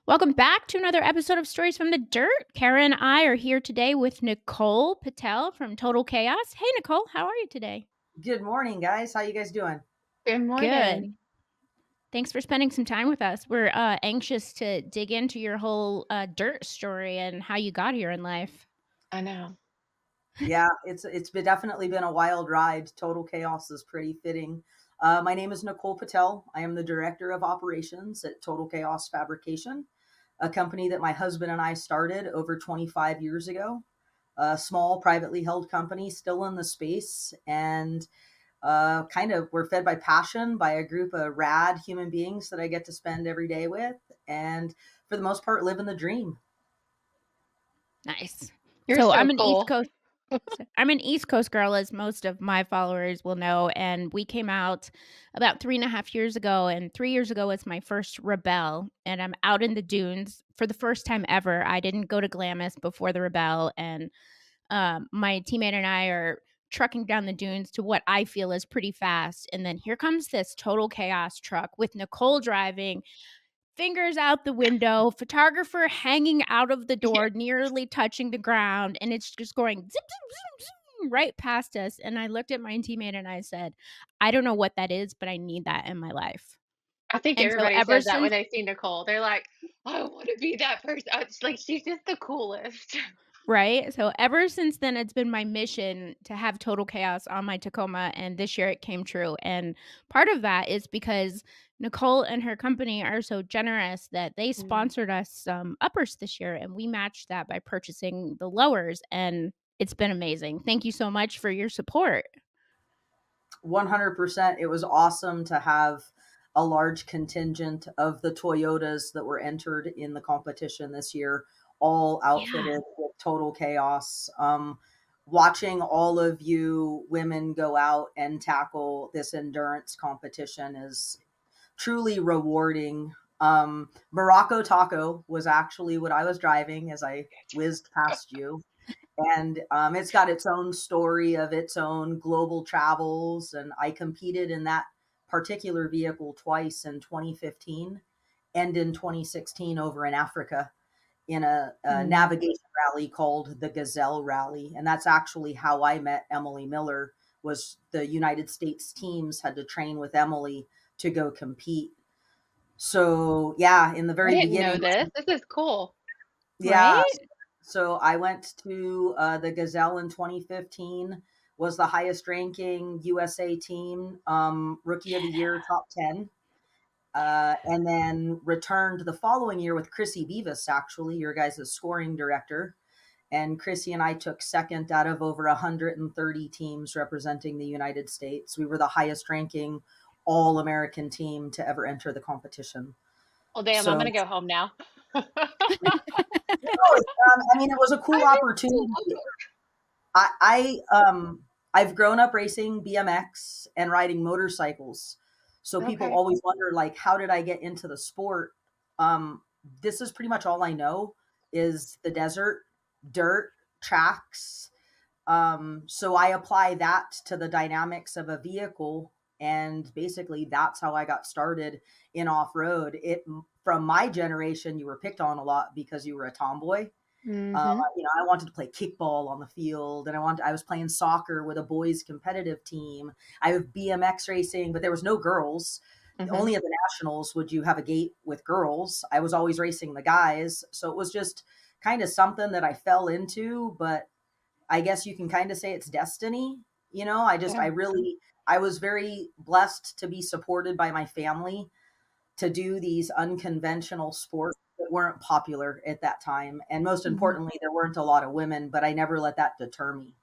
Welcome back to another episode of Stories from the Dirt. Kara and I are here today with Nicole Patel from Total Chaos. Hey, Nicole, how are you today? Good morning, guys. How you guys doing? Good Good. morning. Thanks for spending some time with us. We're anxious to dig into your whole dirt story and how you got here in life. I know. Yeah, definitely been a wild ride. Total chaos is pretty fitting. My name is Nicole Patel. I am the director of operations at Total Chaos Fabrication, a company that my husband and I started over 25 years ago. A small, privately held company, still in the space, and kind of we're fed by passion by a group of rad human beings that I get to spend every day with, and for the most part, living the dream. Nice. You're So so I'm an East cool. Coast I'm an East Coast girl, as most of my followers will know, and we came out about 3.5 years ago, and 3 years ago was my first Rebel, and I'm out in the dunes for the first time ever. I didn't go to Glamis before the Rebel, and my teammate and I are trucking down the dunes to what I feel is pretty fast, and then here comes this total chaos truck with Nicole driving, fingers out the window, photographer hanging out of the Yeah. door, nearly touching the ground, and it's just going zip, zip, zoom, zoom, right past us. And I looked at my teammate and I said, I don't know what that is, but I need that in my life. I think And so everybody ever says that when since they see Nicole. They're like, I want to be that person. It's like she's just the coolest. Right? So ever since then, it's been my mission to have total chaos on my Tacoma, and this year it came true. And part of that is because Nicole and her company are so generous that they Mm. sponsored us some uppers this year, and we matched that by purchasing the lowers, and it's been amazing. Thank you so much for your support. 100%. It was awesome to have a large contingent of the Toyotas that were entered in the competition this year, all Yeah. outfitted with total chaos. Watching all of you women go out and tackle this endurance competition is truly rewarding. Morocco Taco was actually what I was driving as I whizzed past you, and it's got its own story of its own global travels. And I competed in that particular vehicle twice in 2015 and in 2016 over in Africa in a Mm. navigation rally called the Gazelle Rally. And that's actually how I met Emily Miller. Was the United States teams had to train with Emily to go compete. So yeah, in the I very didn't know beginning, this. This is cool. yeah. Right? So I went to the Gazelle in 2015. Was the highest ranking USA team, rookie of the year, top 10. And then returned the following year with Chrissy Beavis, actually, your guys' scoring director. And Chrissy and I took second out of over 130 teams representing the United States. We were the highest ranking all American team to ever enter the competition. Well, damn, I'm So gonna go home now. no, I mean, it was a cool I opportunity. miss I've grown up racing BMX and riding motorcycles. So people Okay. always wonder, like, how did I get into the sport? This is pretty much all I know is the desert, dirt, tracks. So I apply that to the dynamics of a vehicle, and basically that's how I got started in off road. It From my generation, you were picked on a lot because you were a tomboy. Mm-hmm. I wanted to play kickball on the field, and I was playing soccer with a boys competitive team. I have BMX racing, but there was no girls. Mm-hmm. Only at the nationals would you have a gate with girls. I was always racing the guys, so it was just kind of something that I fell into. But I guess you can kind of say it's destiny. Yeah. I was very blessed to be supported by my family to do these unconventional sports that weren't popular at that time. And most Mhm. importantly, there weren't a lot of women, but I never let that deter me.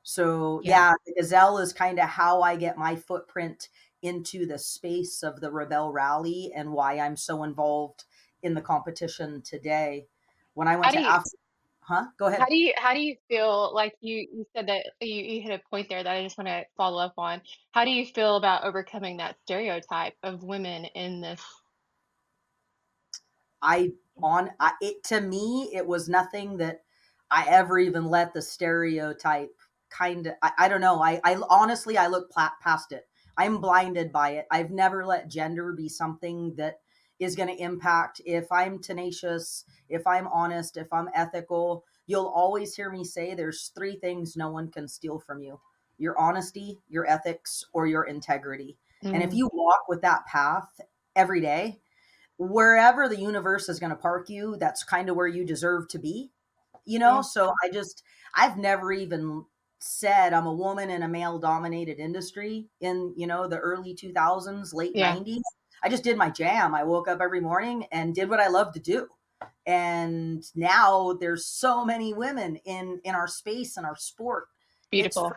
So, Yeah. yeah, the Gazelle is kind of how I get my footprint into the space of the Rebel Rally and why I'm so involved in the competition today. When I How went do to you Africa, huh? Go how ahead. do you how do you feel like you said that you hit a point there that I just want to follow up on. How do you feel about overcoming that stereotype of women in this? It to me, it was nothing that I ever even let the stereotype I don't know. I honestly, I look past it. I'm blinded by it. I've never let gender be something that is going to impact if I'm tenacious, if I'm honest, if I'm ethical. You'll always hear me say there's three things no one can steal from you: your honesty, your ethics, or your integrity. And if Mm, you walk with that path every day, wherever the universe is going to park you, that's kind of where you deserve to be, you know? yeah, So I've never even said I'm a woman in a male dominated industry in, the early 2000s, late yeah, 90s. I just did my jam. I woke up every morning and did what I love to do. And now there's so many women in our space and our sport. It's beautiful,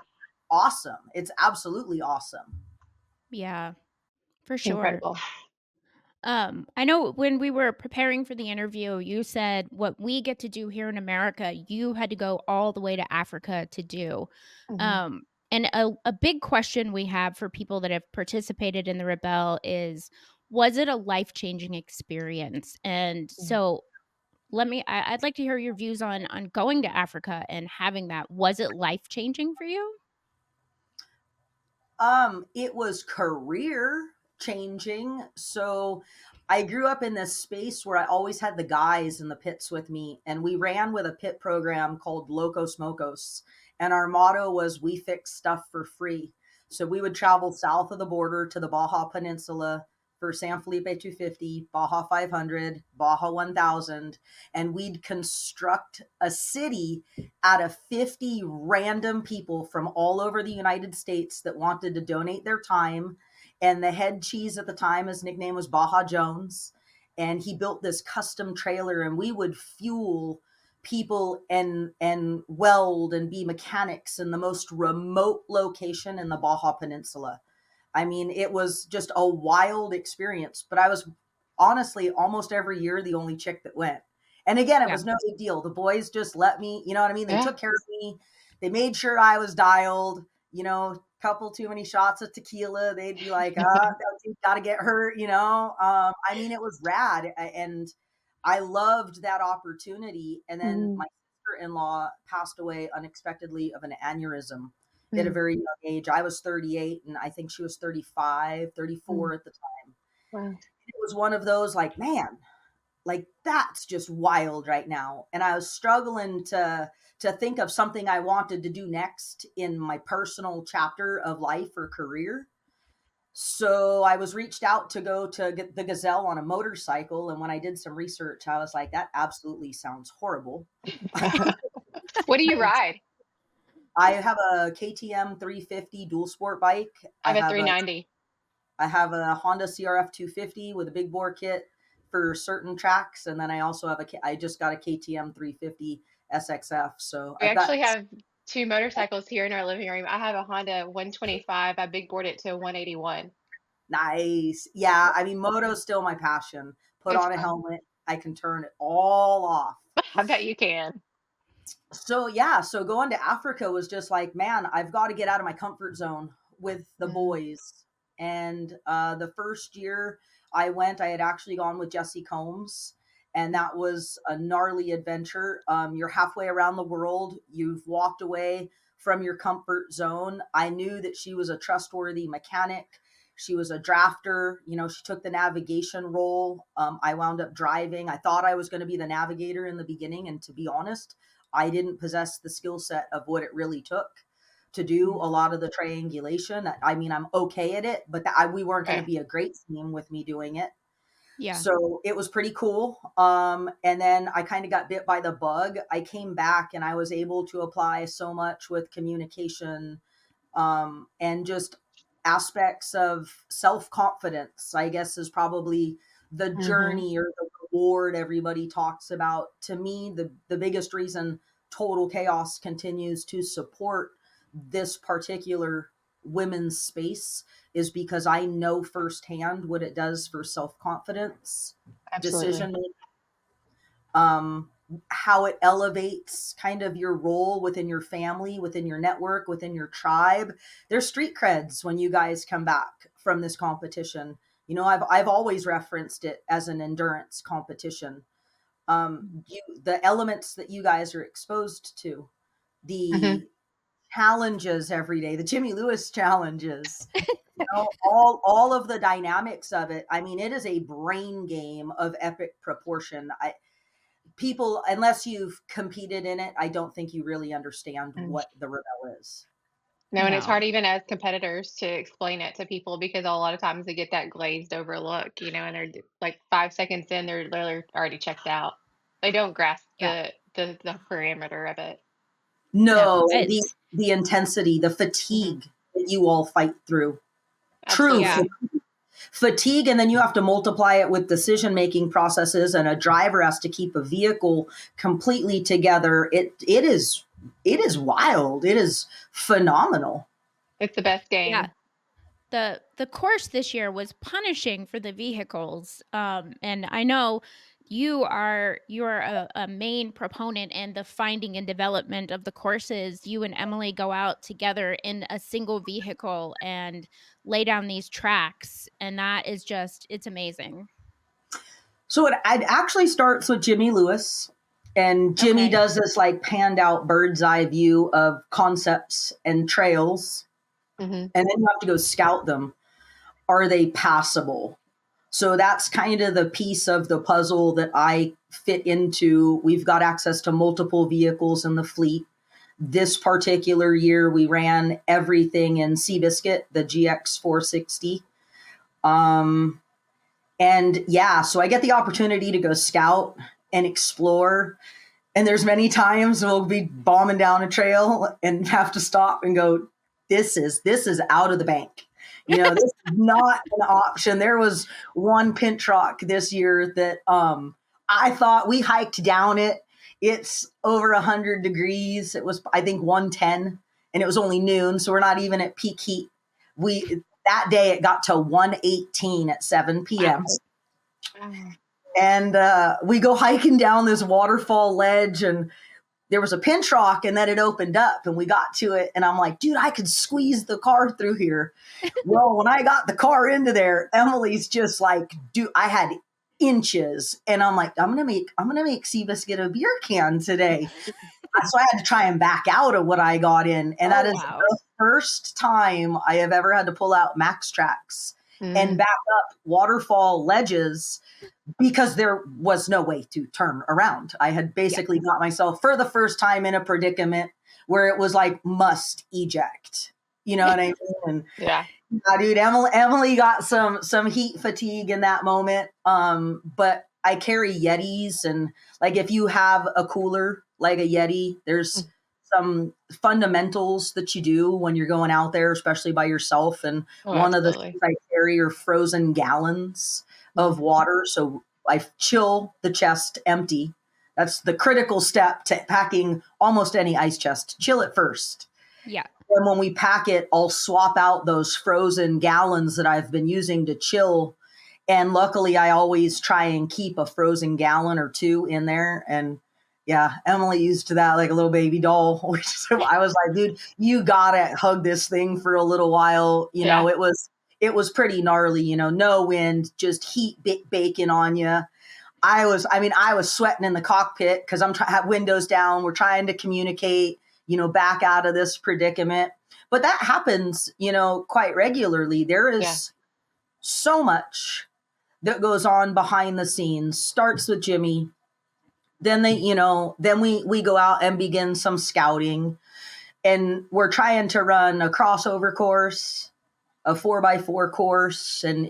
awesome. It's absolutely awesome. Yeah, for sure. incredible. I know when we were preparing for the interview, you said what we get to do here in America, you had to go all the way to Africa to do. Mhm, Um, and a big question we have for people that have participated in the Rebel is, was it a life changing experience? And mm. so I'd like to hear your views on going to Africa and having that. Was it life changing for you? It was career changing. So I grew up in this space where I always had the guys in the pits with me, and we ran with a pit program called Locos Mocos. And our motto was we fix stuff for free. So we would travel south of the border to the Baja Peninsula for San Felipe 250, Baja 500, Baja 1000, and we'd construct a city out of 50 random people from all over the United States that wanted to donate their time. And the head cheese at the time, his nickname was Baja Jones. And he built this custom trailer, and we would fuel people and weld and be mechanics in the most remote location in the Baja Peninsula. I mean, it was just a wild experience, but I was honestly almost every year the only chick that went. And again, it Yeah. was no big deal. The boys just let me, you know what I mean? They Yeah, took care of me. They made sure I was dialed, couple too many shots of tequila. They'd be like, you got to get hurt, I mean, it was rad. And I loved that opportunity. And then mm, my sister-in-law passed away unexpectedly of an aneurysm at a mm, very young age. I was 38 and I think she was 35, mm. 34 at the time. Wow. It was one of those like, man, like that's just wild right now. And I was struggling to think of something I wanted to do next in my personal chapter of life or career. So I was reached out to go to get the Gazelle on a motorcycle. And when I did some research, I was like, that absolutely sounds horrible. What do you ride? I have a KTM 350 dual sport bike. I have a 390. I have a Honda CRF 250 with a big bore kit for certain tracks, and then I also have I just got a KTM 350 SXF. So We I've actually got have 2 motorcycles here in our living room. I have a Honda 125. I big board it to a 181. nice. Yeah, I mean, moto's still my passion. Put It's on a fun. helmet, I can turn it all off. I bet you can. So yeah, so going to Africa was just like, man, I've got to get out of my comfort zone with the Mm, boys. And the first year I went, I had actually gone with Jesse Combs, and that was a gnarly adventure. You're halfway around the world. You've walked away from your comfort zone. I knew that she was a trustworthy mechanic. She was a drafter. She took the navigation role. I wound up driving. I thought I was going to be the navigator in the beginning, and to be honest, I didn't possess the skill set of what it really took to do mm, a lot of the triangulation. I mean, I'm okay at it, but we weren't going to okay. be a great team with me doing it. Yeah. So it was pretty cool. And then I kind of got bit by the bug. I came back and I was able to apply so much with communication, and just aspects of self confidence, I guess, is probably the Mhm. journey or the reward everybody talks about. To me, the biggest reason Total Chaos continues to support this particular women's space is because I know firsthand what it does for self confidence, Absolutely. decision making, um, how it elevates kind of your role within your family, within your network, within your tribe. There's street creds when you guys come back from this competition. I've always referenced it as an endurance competition. The elements that you guys are exposed to, Mhm. the challenges every day, the Jimmy Lewis challenges, All of the dynamics of it. I mean, it is a brain game of epic proportion. People, unless you've competed in it, I don't think you really understand Mm. what the rebel is. No, and it's No. hard even as competitors to explain it to people because a lot of times they get that glazed over look, and they're like 5 seconds in, they're already checked out. They don't grasp Yeah. the parameter of it. No. No, It's the intensity, the Hmm. fatigue that you all fight through. True yeah. Absolutely. fatigue, and then you have to multiply it with decision making processes, and a driver has to keep a vehicle completely together. It is wild. It is phenomenal. It's the best Yeah. game. The course this year was punishing for the vehicles, and I know you're a main proponent in the finding and development of the courses. You and Emily go out together in a single vehicle and lay down these tracks, and that is just it's amazing. So it actually starts with Jimmy Lewis, and Jimmy Okay. does this like panned out bird's eye view of concepts and trails, Hmm. and then you have to go scout them. Are they passable? So that's kind of the piece of the puzzle that I fit into. We've got access to multiple vehicles in the fleet. This particular year, we ran everything in Seabiscuit, the GX 460. Um, and yeah, so I get the opportunity to go scout and explore. And there's many times we'll be bombing down a trail and have to stop and go, this is out of the bank. This is not an option. There was one pinch rock this year that I thought we hiked down it. It's over 100 degrees. It was, I think, 110, and it was only noon, so we're not even at peak heat. We That day it got to 118 at 7 p.m. Wow. Wow. And we go hiking down this waterfall ledge, and there was a pinch rock, and then it opened up and we got to it, and I'm like, dude, I could squeeze the car through here. Well, when I got the car into there, Emily's just like, dude, I had inches, and I'm like, I'm gonna make Seabiscuit a beer can today. So I had to try and back out of what I got in, and Oh that is wow. the first time I have ever had to pull out max tracks and Mm. back up waterfall ledges because there was no way to turn around. I had Yeah. basically got myself for the first time in a predicament where it was like must eject. You know what I mean? And Yeah. yeah, dude, Emily got some heat fatigue in that moment. But I carry Yetis, and like if you have a cooler like a Yeti, there's Mm. some fundamentals that you do when you're going out there, especially by yourself. And Oh, one of the things absolutely. I carry are frozen gallons Mm. of water. So I chill the chest empty. That's the critical step to packing almost any ice chest. Chill it first. Yeah. And when we pack it, I'll swap out those frozen gallons that I've been using to chill. And luckily, I always try and keep a frozen gallon or two in there. And yeah, Emily used to that like a little baby doll. Which I was like, dude, you gotta hug this thing for a little while. Yeah. It was pretty gnarly. No wind, just heat baking on you. I was sweating in the cockpit because have windows down. We're trying to communicate, back out of this predicament. But that happens, quite regularly. There Yeah. is so much that goes on behind the scenes. Starts with Jimmy. Then we go out and begin some scouting, and we're trying to run a crossover course, a 4x4 course, and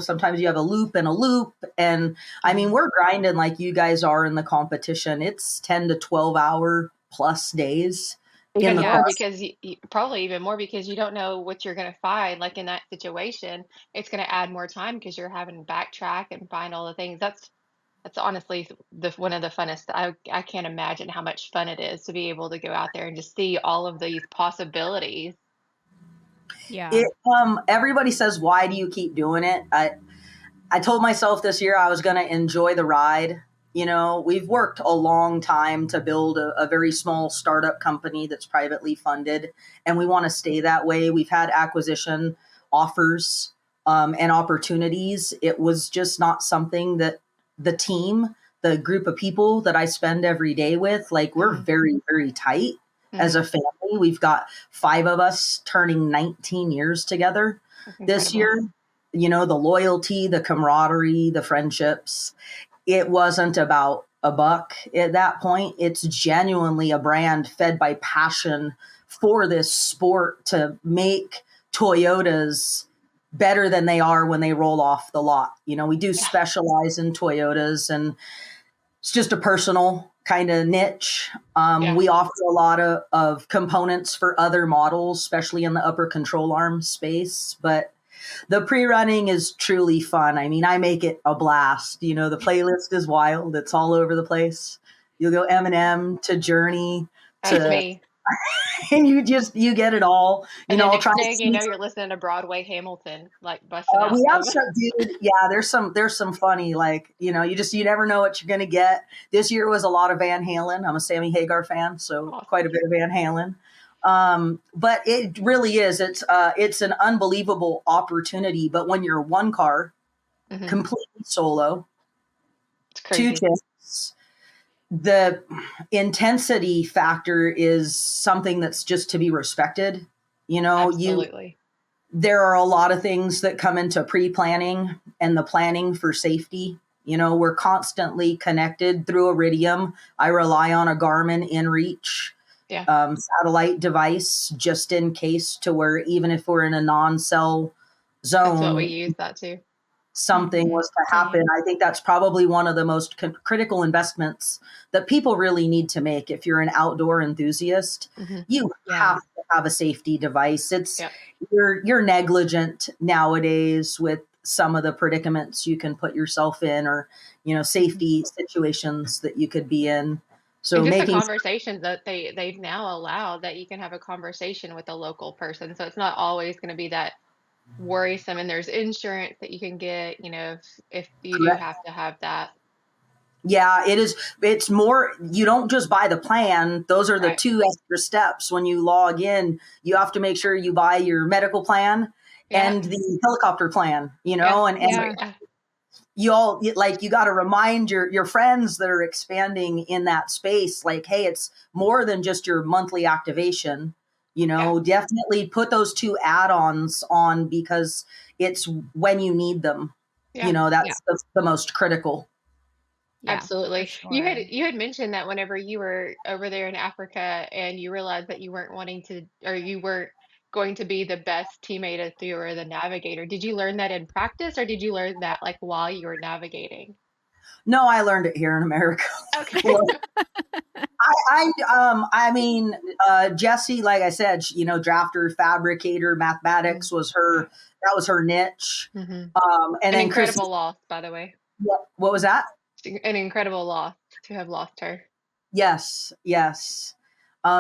sometimes you have a loop and a loop, and I mean Mhm. we're grinding like you guys are in the competition. It's 10 to 12 hour plus days in Even the more Yeah. course. because probably even more because you don't know what you're going to find. Like in that situation, it's going to add more time because you're having to backtrack and find all the things. That's honestly the one of the funnest. I can't imagine how much fun it is to be able to go out there and just see all of these possibilities. Yeah. It Everybody says, why do you keep doing it? I told myself this year I was going to enjoy the ride. We've worked a long time to build a very small startup company that's privately funded, and we want to stay that way. We've had acquisition offers and opportunities. It was just not something that the team, the group of people that I spend every day with, like we're Hmm. very, very tight. as Mhm. a family. We've got 5 of us turning 19 years together That's this incredible. year. You know, the loyalty, the camaraderie, the friendships. It wasn't about a buck at that point. It's genuinely a brand fed by passion for this sport to make Toyotas better than they are when they roll off the lot. You know, we do Yeah. specialize in Toyotas, and it's just a personal kind of niche. Yeah. We offer a lot of components for other models, especially in the upper control arm space. But the pre-running is truly fun. I mean, I make it a blast. You know, the playlist is wild. It's all over the place. You'll go Eminem to Journey That's to, me. and you get it all. You And know, then I'll try next to thing you sneak. know, you're listening to Broadway Hamilton, like busting out We have some. some, dude. Yeah, there's some funny, like, you know, you never know what you're gonna get. This year was a lot of Van Halen. I'm a Sammy Hagar fan, so quite Awesome. a bit of Van Halen. But it really is. It's an unbelievable opportunity. But when you're one car, Mhm. completely solo, It's two crazy. tips, the intensity factor is something that's just to be respected. You know, you Absolutely. there are a lot of things that come into pre-planning and the planning for safety. You know, we're constantly connected through Iridium. I rely on a Garmin InReach Yeah. satellite device just in case, to where even if we're in a non-cell That's what we zone, use that too. something Mhm. was to happen. Same. I think that's probably one of the most critical investments that people really need to make. If you're an outdoor enthusiast, Mhm. you Yeah. have to have a safety device. It's Yep. you're negligent nowadays with some of the predicaments you can put yourself in, or Mhm. safety situations that you could be in. And So just the making conversations that they've now allowed that you can have a conversation with a local person. So it's not always going to be that worrisome, and there's insurance that you can get, if you do correct. have to have that. Yeah, it is. It's more, you don't just buy the plan. Those are the Right. two extra steps. When you log in, you have to make sure you buy your medical plan Yeah. and the helicopter plan, Yeah. and Yeah. Yeah. you all, like, you got to remind your friends that are expanding in that space, like, hey, it's more than just your monthly activation. Yeah. Definitely put those two add-ons on, because it's when you need them. Yeah. Yeah. That's the most critical. Yeah. For Absolutely. sure. You had mentioned that whenever you were over there in Africa and you realized that you weren't wanting to, or you weren't going to be the best teammate if you were the navigator. Did you learn that in practice, or did you learn that like while you were navigating? No, I learned it here in America. Okay. Well, I mean, Jesse, like I said, drafter, fabricator, Mhm. mathematics was Yeah. her. That was her niche. Hmm. And An then Chrissy, incredible loss, by the way. what was that? An incredible loss to have lost her. Yes, yes.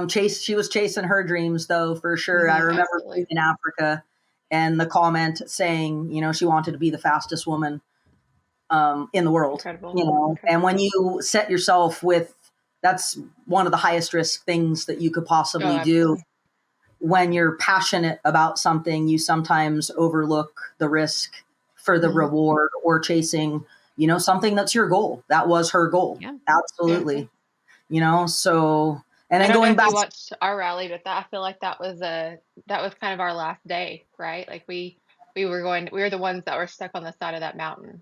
She was chasing her dreams, though, for sure. I Hmm. remember being Absolutely. in Africa, and the comment saying, she wanted to be the fastest woman in the world. Incredible. And Incredible. when you set yourself with, that's one of the highest risk things that you could Oh, possibly do. absolutely. When you're passionate about something, you sometimes overlook the risk for the Hmm. reward, or chasing, something that's your goal. That was her goal. Yeah. Yeah. Absolutely. So, and I then don't know going if back, you watched our rally, but I feel like that was kind of our last day, right? Like we were the ones that were stuck on the side of that mountain.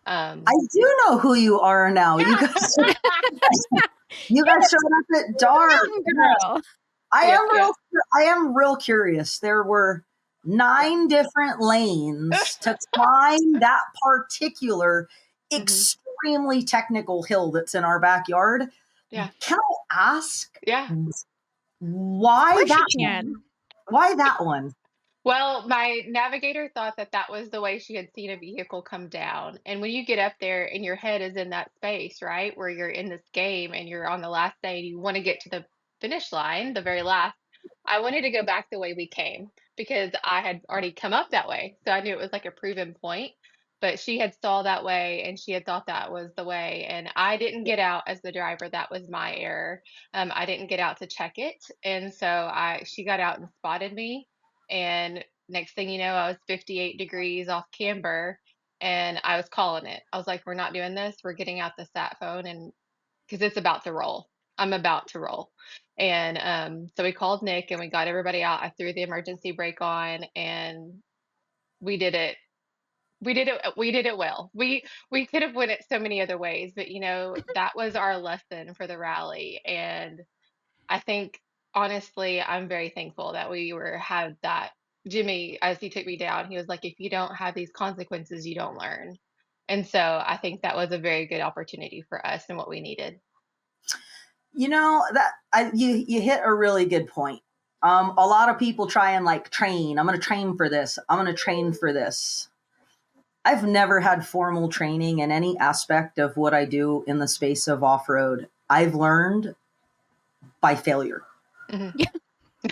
I Um, do know who you are now. You guys, yeah. you guys showed up at dark. Mountain Yes. girl. Yeah, yeah, I am real curious. There were yeah. 9 different lanes to climb that particular Hmm. extremely technical hill that's in our backyard. Yeah, Can I ask yeah. Of why course you that one? can. Why that one? Well, my navigator thought that that was the way she had seen a vehicle come down. And when you get up there and your head is in that space, right, where you're in this game and you're on the last day and you want to get to the finish line, the very last, I wanted to go back the way we came because I had already come up that way. So I knew it was like a proven point. But she had saw that way and she had thought that was the way. And I didn't get out as the driver. That was my error. I didn't get out to check it. And so she got out and spotted me, and next thing you know, I was 58 degrees off camber and I was calling it. I was like, we're not doing this. We're getting out the sat phone, and because it's about to roll. I'm about to roll. And so we called Nick and we got everybody out. I threw the emergency brake on and we did it. We did it well. We could have went it so many other ways, but that was our lesson for the rally. And I think honestly, I'm very thankful that we were had that. Jimmy, as he took me down, he was like, if you don't have these consequences, you don't learn. And so I think that was a very good opportunity for us and what we needed. You hit a really good point. A lot of people try and like train. I'm going to train for this. I'm going to train for this. I've never had formal training in any aspect of what I do in the space of off road. I've learned by failure. Mhm.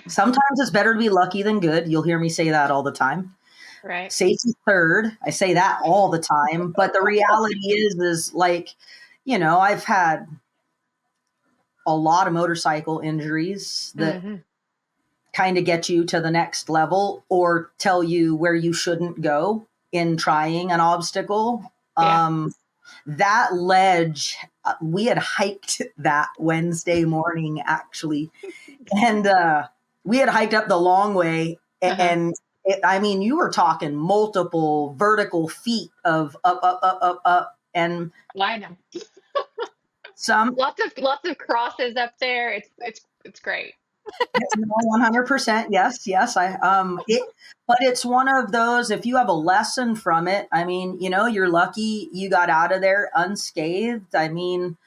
Sometimes it's better to be lucky than good. You'll hear me say that all the time. Right. Safety third. I say that all the time. But the reality is like, I've had a lot of motorcycle injuries that Mhm. kind of get you to the next level or tell you where you shouldn't go in trying an obstacle. Yeah. That ledge, we had hiked that Wednesday morning actually, and we had hiked up the long way, Uh-huh. and I mean, you were talking multiple vertical feet of up, up, up, up, up, and Well, I know. some Lots of crosses up there. It's great. 100%. Yes, yes. But it's one of those, if you have a lesson from it, I mean, you're lucky you got out of there unscathed. I mean,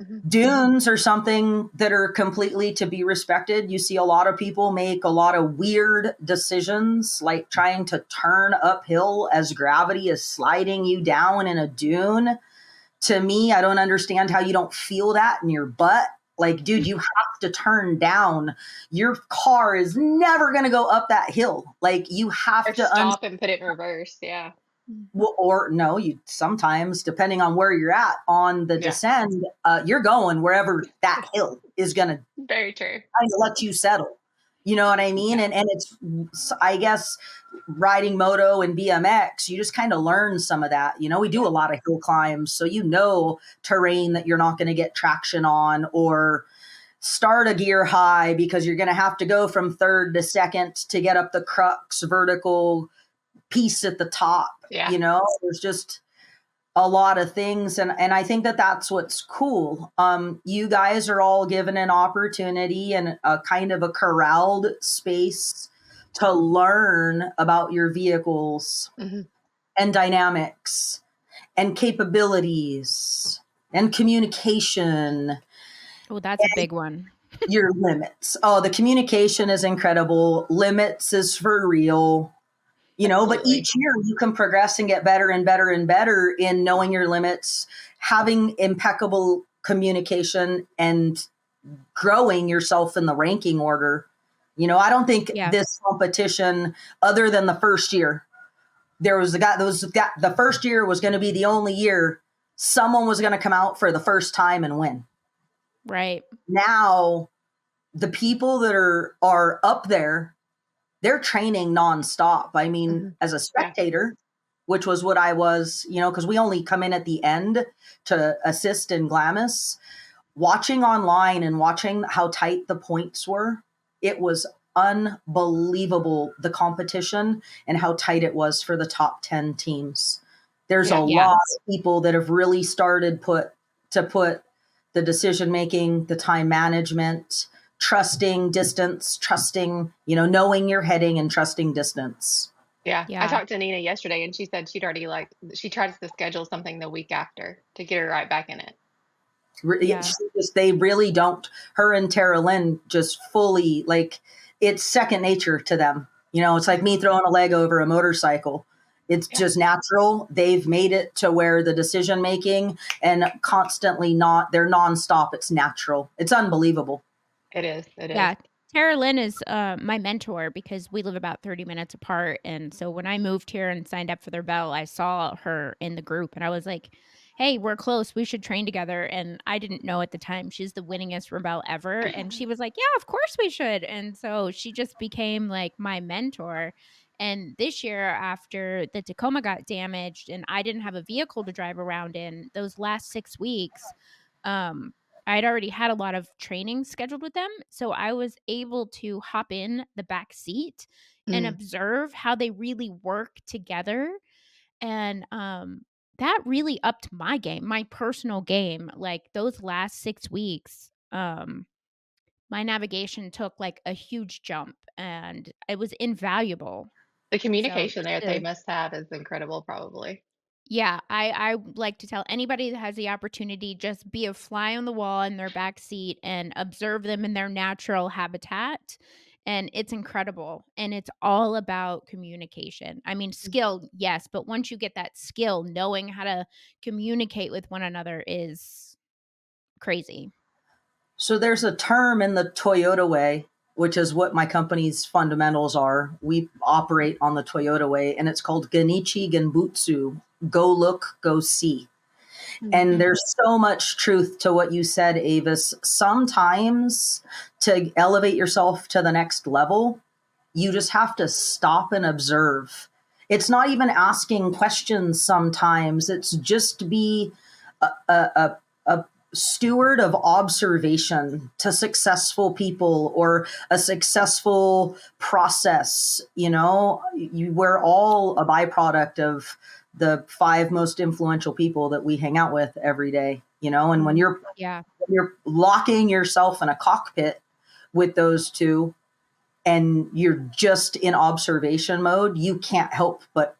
Mhm. dunes are something that are completely to be respected. You see a lot of people make a lot of weird decisions, like trying to turn uphill as gravity is sliding you down in a dune. To me, I don't understand how you don't feel that in your butt. Like, dude, you have to turn down. Your car is never going to go up that hill. Like, you have Or to stop and put it in reverse. Yeah. or no, you sometimes, depending on where you're at on the Yeah. descend, you're going wherever that hill is going to Very true. kind of let you settle. You know what I mean? Yeah. And it's, I guess, riding moto and BMX, you just kind of learn some of that. We do Yeah. a lot of hill climbs, so terrain that you're not going to get traction on, or start a gear high because you're going to have to go from third to second to get up the crux vertical piece at the top. Yeah. There's just a lot of things, and I think that that's what's cool. You guys are all given an opportunity and a kind of a corralled space to learn about your vehicles Mhm. and dynamics and capabilities and communication, Oh, that's a big one. your limits. Oh, the communication is incredible. Limits is for real. But Absolutely. each year you can progress and get better and better and better in knowing your limits, having impeccable communication, and growing yourself in the ranking order. I don't think Yeah. this competition, other than the first year, the first year was going to be the only year someone was going to come out for the first time and win. Right. Now, the people that are up there, they're training nonstop. I mean, Mhm. as a Yeah. spectator, which was what I was, because we only come in at the end to assist in Glamis, watching online and watching how tight the points were, it was unbelievable, the competition and how tight it was for the top 10 teams. There's a Yeah. Yeah. lot of people that have really started to put the decision making, the time management, trusting distance, trusting, knowing you're heading and trusting distance. Yeah. I Yeah. talked to Nina yesterday and she said she tries to schedule something the week after to get her right back in it. Yeah. They really don't. Her and Tara Lynn just fully, like, it's second nature to them. It's like me throwing a leg over a motorcycle. It's Yeah. just natural. They've made it to where the decision making and constantly they're nonstop. It's natural. It's unbelievable. It is. It is. Yeah. Tara Lynn is, my mentor because we live about 30 minutes apart, and so when I moved here and signed up for their bell, I saw her in the group, and I was like, "Hey, we're close, we should train together," and I didn't know at the time she's the winningest rebel ever, and she was like, "Yeah, of course we should," and so she just became, like, my mentor, and this year, after the Tacoma got damaged and I didn't have a vehicle to drive around in, those last 6 weeks, um I'd already had a lot of training scheduled with them, so I was able to hop in the back seat and Mm. observe how they really work together, and, that really upped my game, my personal game, like, those last 6 weeks, my navigation took, like, a huge jump, and it was invaluable. The So communication just there that they to must have is incredible, probably. Yeah, I like to tell anybody that has the opportunity, just be a fly on the wall in their back seat and observe them in their natural habitat, and it's incredible, and it's all about communication. I mean, Mm. skill, yes, but once you get that skill, knowing how to communicate with one another is crazy. So there's a term in the Toyota way, which is what my company's fundamentals are. We operate on the Toyota way, and it's called Genichi Genbutsu. Go look, go see. And Mhm. there's so much truth to what you said, Avis. Sometimes to elevate yourself to the next level, you just have to stop and observe. It's not even asking questions sometimes, it's just be a steward of observation to successful people or a successful process. We're all a byproduct of the five most influential people that we hang out with every day, and when Mm, you're yeah, locking yourself in a cockpit with those two and you're just in observation mode, you can't help but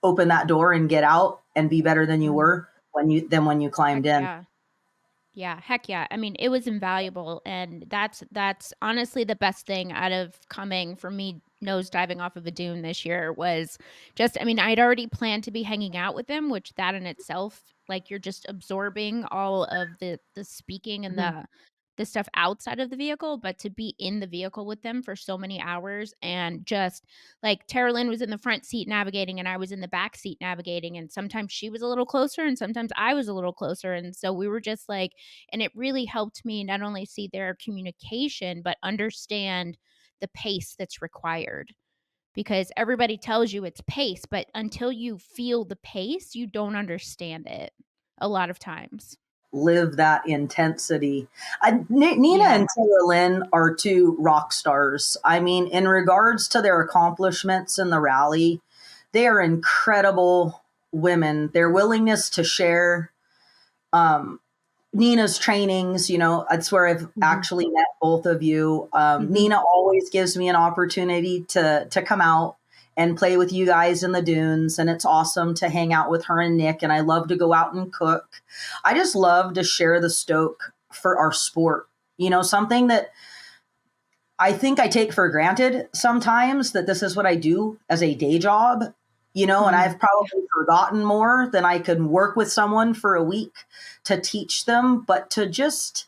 open that door and get out and be better than you mm, were when you heck climbed in. yeah. Yeah, heck yeah. I mean, it was invaluable, and that's honestly the best thing out of coming from me nose diving off of a dune this year was just I mean, I'd already planned to be hanging out with them, which that in itself, like you're just absorbing all of the speaking and Mhm. the stuff outside of the vehicle, but to be in the vehicle with them for so many hours and just like Tara Lynn was in the front seat navigating and I was in the back seat navigating, and sometimes she was a little closer and sometimes I was a little closer, and so we were just like and it really helped me not only see their communication, but understand the pace that's required. Because everybody tells you it's pace, but until you feel the pace, you don't understand it a lot of times. Live that intensity. Nina Yeah. and Taylor Lynn are two rock stars. I mean, in regards to their accomplishments in the rally, they are incredible women. Their willingness to share, um, Nina's trainings, that's where I've Mhm. actually met both of you. Mhm. Nina always gives me an opportunity to come out and play with you guys in the dunes, and it's awesome to hang out with her and Nick. And I love to go out and cook. I just love to share the stoke for our sport. Something that I think I take for granted sometimes that this is what I do as a day job, and Mhm. I've probably forgotten more than I could work with someone for a week to teach them, but to just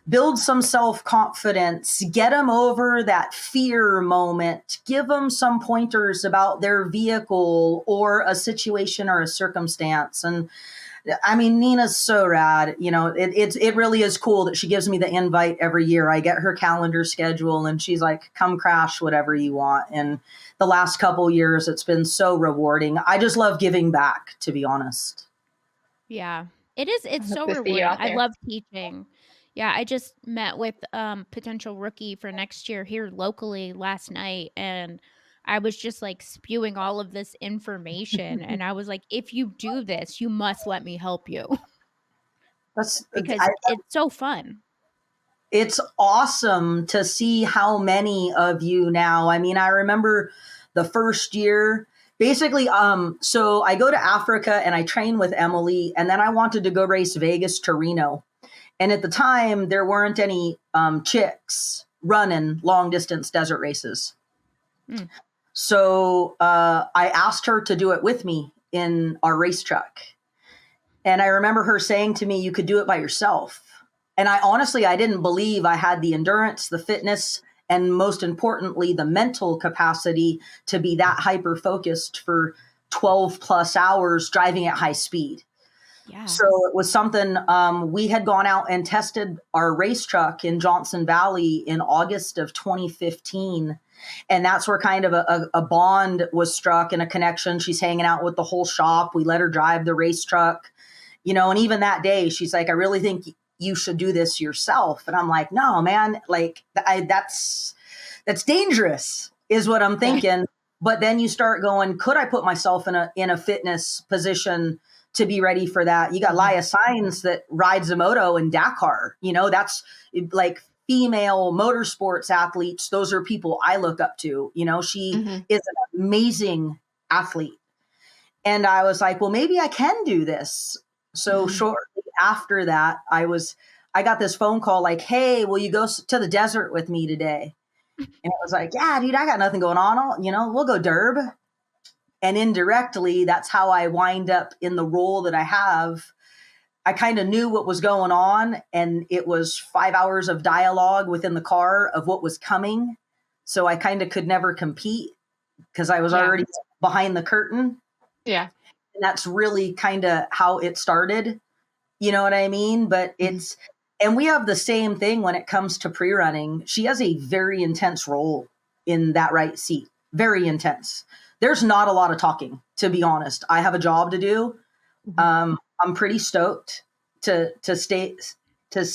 build some self confidence, get them over that fear moment, give them some pointers about their vehicle or a situation or a circumstance. And I mean, Nina's so rad. It really is cool that she gives me the invite every year. I get her calendar schedule, and she's like, "Come crash whatever you want." And the last couple years, it's been so rewarding. I just love giving back, to be honest. Yeah. I It's hope so to see you rewarding. out I there. love teaching. Yeah, I just met with potential rookie for next year here locally last night, and I was just like spewing all of this information and I was like, if you do this, you must let me help you That's because I, it's so fun. it's awesome to see how many of you now. I mean, I remember the first year. Basically, so I go to Africa and I train with Emily, and then I wanted to go race Vegas to Reno. And at the time, there weren't any chicks running long distance desert races. Mm, So I asked her to do it with me in our race truck. And I remember her saying to me, "You could do it by yourself." And I didn't believe I had the endurance, the fitness, and most importantly, the mental capacity to be that hyper focused for 12 plus hours driving at high speed. yeah. So it was something, we had gone out and tested our race truck in Johnson Valley in August of 2015. And that's where kind of a bond was struck and a connection. She's hanging out with the whole shop. We let her drive the race truck, and even that day, she's like, "I really think you should do this yourself. And I'm like, no, man, like that's dangerous is what I'm Yeah. thinking. But then you start going, could I put myself in a fitness position to be ready for that? You got Mhm. Laia Sainz that rides a moto in Dakar. That's like female motorsports athletes. Those are people I look up to. She Mhm. is an amazing athlete. And I was like, well, maybe I can do this. So Mhm. shortly after that, I got this phone call like, hey, will you go to the desert with me today? And it was like, yeah, dude, I got nothing going on. We'll go derb. And indirectly, that's how I wind up in the role that I have. I kind of knew what was going on, and it was 5 hours of dialogue within the car of what was coming. So I kind of could never compete because I was Yeah. already behind the curtain. Yeah. And that's really kind of how it started. You know what I mean? But Mhm. and we have the same thing when it comes to pre running. She has a very intense role in that right seat, very intense. There's not a lot of talking, to be honest. I have a job to do. Mhm. I'm pretty stoked to state to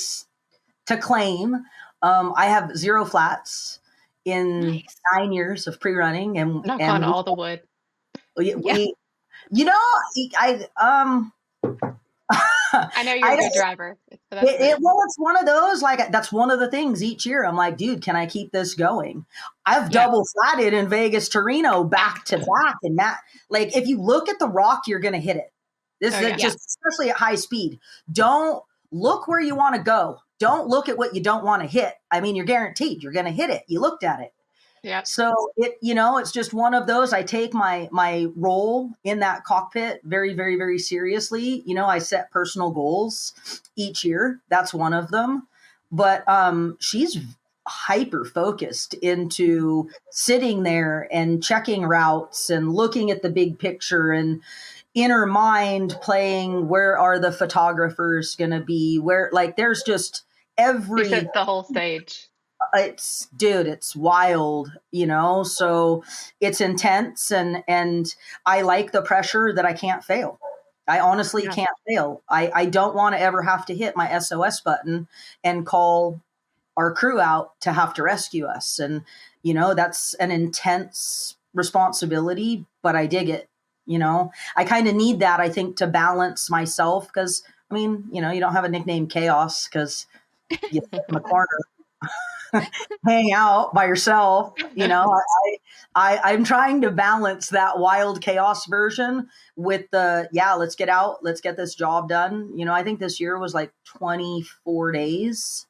to claim I have zero flats in Nice. 9 years of pre running, Knock on and all the wood. Yeah. we you know I I know you're a I good driver, so that's great. well, it's one of those, like, that's one of the things each year. I'm like, dude, can I keep this going? I've Yeah. double flatted in Vegas to Reno back to back. And that, like, if you look at the rock, you're going to hit it. This Oh, is yeah. Yeah. just, especially at high speed. Don't look where you want to go. Don't look at what you don't want to hit. I mean, you're guaranteed you're going to hit it. You looked at it. Yep. So it's just one of those. I take my role in that cockpit very, very, very seriously. I set personal goals each year. That's one of them. But she's hyper focused into sitting there and checking routes and looking at the big picture, and in her mind playing, where are the photographers going to be, where, like, there's just He every, sets the whole stage. it's wild, so it's intense, and I like the pressure that I can't fail. I honestly Yeah. can't fail. I don't want to ever have to hit my SOS button and call our crew out to have to rescue us. And that's an intense responsibility, but I dig it. I kind of need that, I think, to balance myself, because I mean, you don't have a nickname Chaos because you sit in the corner hang out by yourself. I'm trying to balance that wild chaos version with the, yeah, let's get out, let's get this job done. I think this year was like 24 days,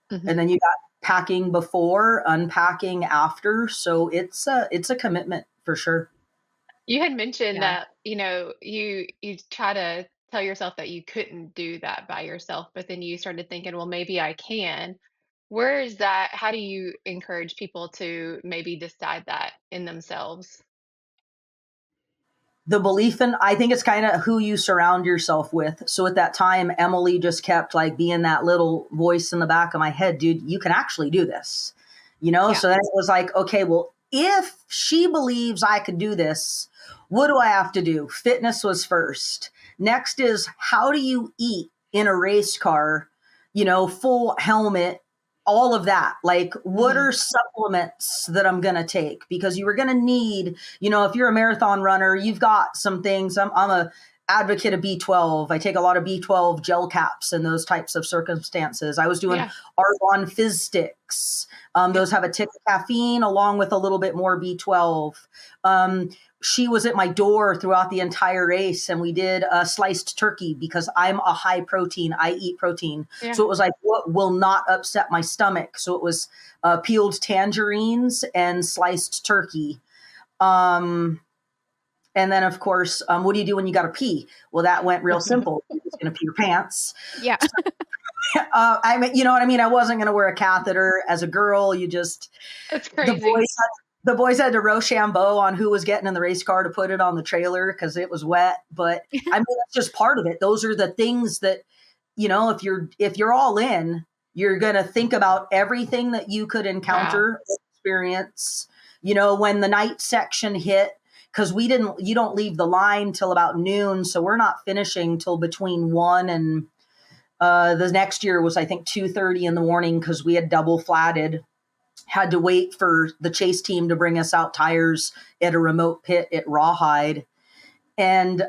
and Mhm. then you got packing before, unpacking after. So it's a commitment for sure. You had mentioned Yeah. that, you try to tell yourself that you couldn't do that by yourself, but then you started thinking, well, maybe I can. Where is that? How do you encourage people to maybe decide that in themselves? The belief in, I think it's kind of who you surround yourself with. So at that time, Emily just kept like being that little voice in the back of my head, dude, you can actually do this. Yeah. So then it was like, okay, well, if she believes I could do this, what do I have to do? Fitness was first. Next is, how do you eat in a race car, full helmet, all of that. Like, what Mhm. are supplements that I'm going to take? Because you were going to need, if you're a marathon runner, you've got some things. I'm a advocate of B12. I take a lot of B12 gel caps in those types of circumstances. I was doing Yeah. Argon Fizz Sticks. Yep. Those have a tick of caffeine along with a little bit more B12. She was at my door throughout the entire race, and we did a sliced turkey because I'm a high protein. I eat protein. Yeah. So it was like, what will not upset my stomach? So it was peeled tangerines and sliced turkey. Um, and then, of course, what do you do when you got to pee? Well, that went real simple. You're just going to pee your pants. Yeah. I mean, you know what I mean? I wasn't going to wear a catheter as a girl. That's The crazy. boys had to Rochambeau on who was getting in the race car to put it on the trailer because it was wet. But I mean, that's just part of it. Those are the things that, if you're all in, you're gonna think about everything that you could Wow. encounter, experience. When the night section hit, because you don't leave the line till about noon, so we're not finishing till between 1 and The next year was, I think, 2:30 in the morning because we had double flatted. Had to wait for the chase team to bring us out tires at a remote pit at Rawhide. And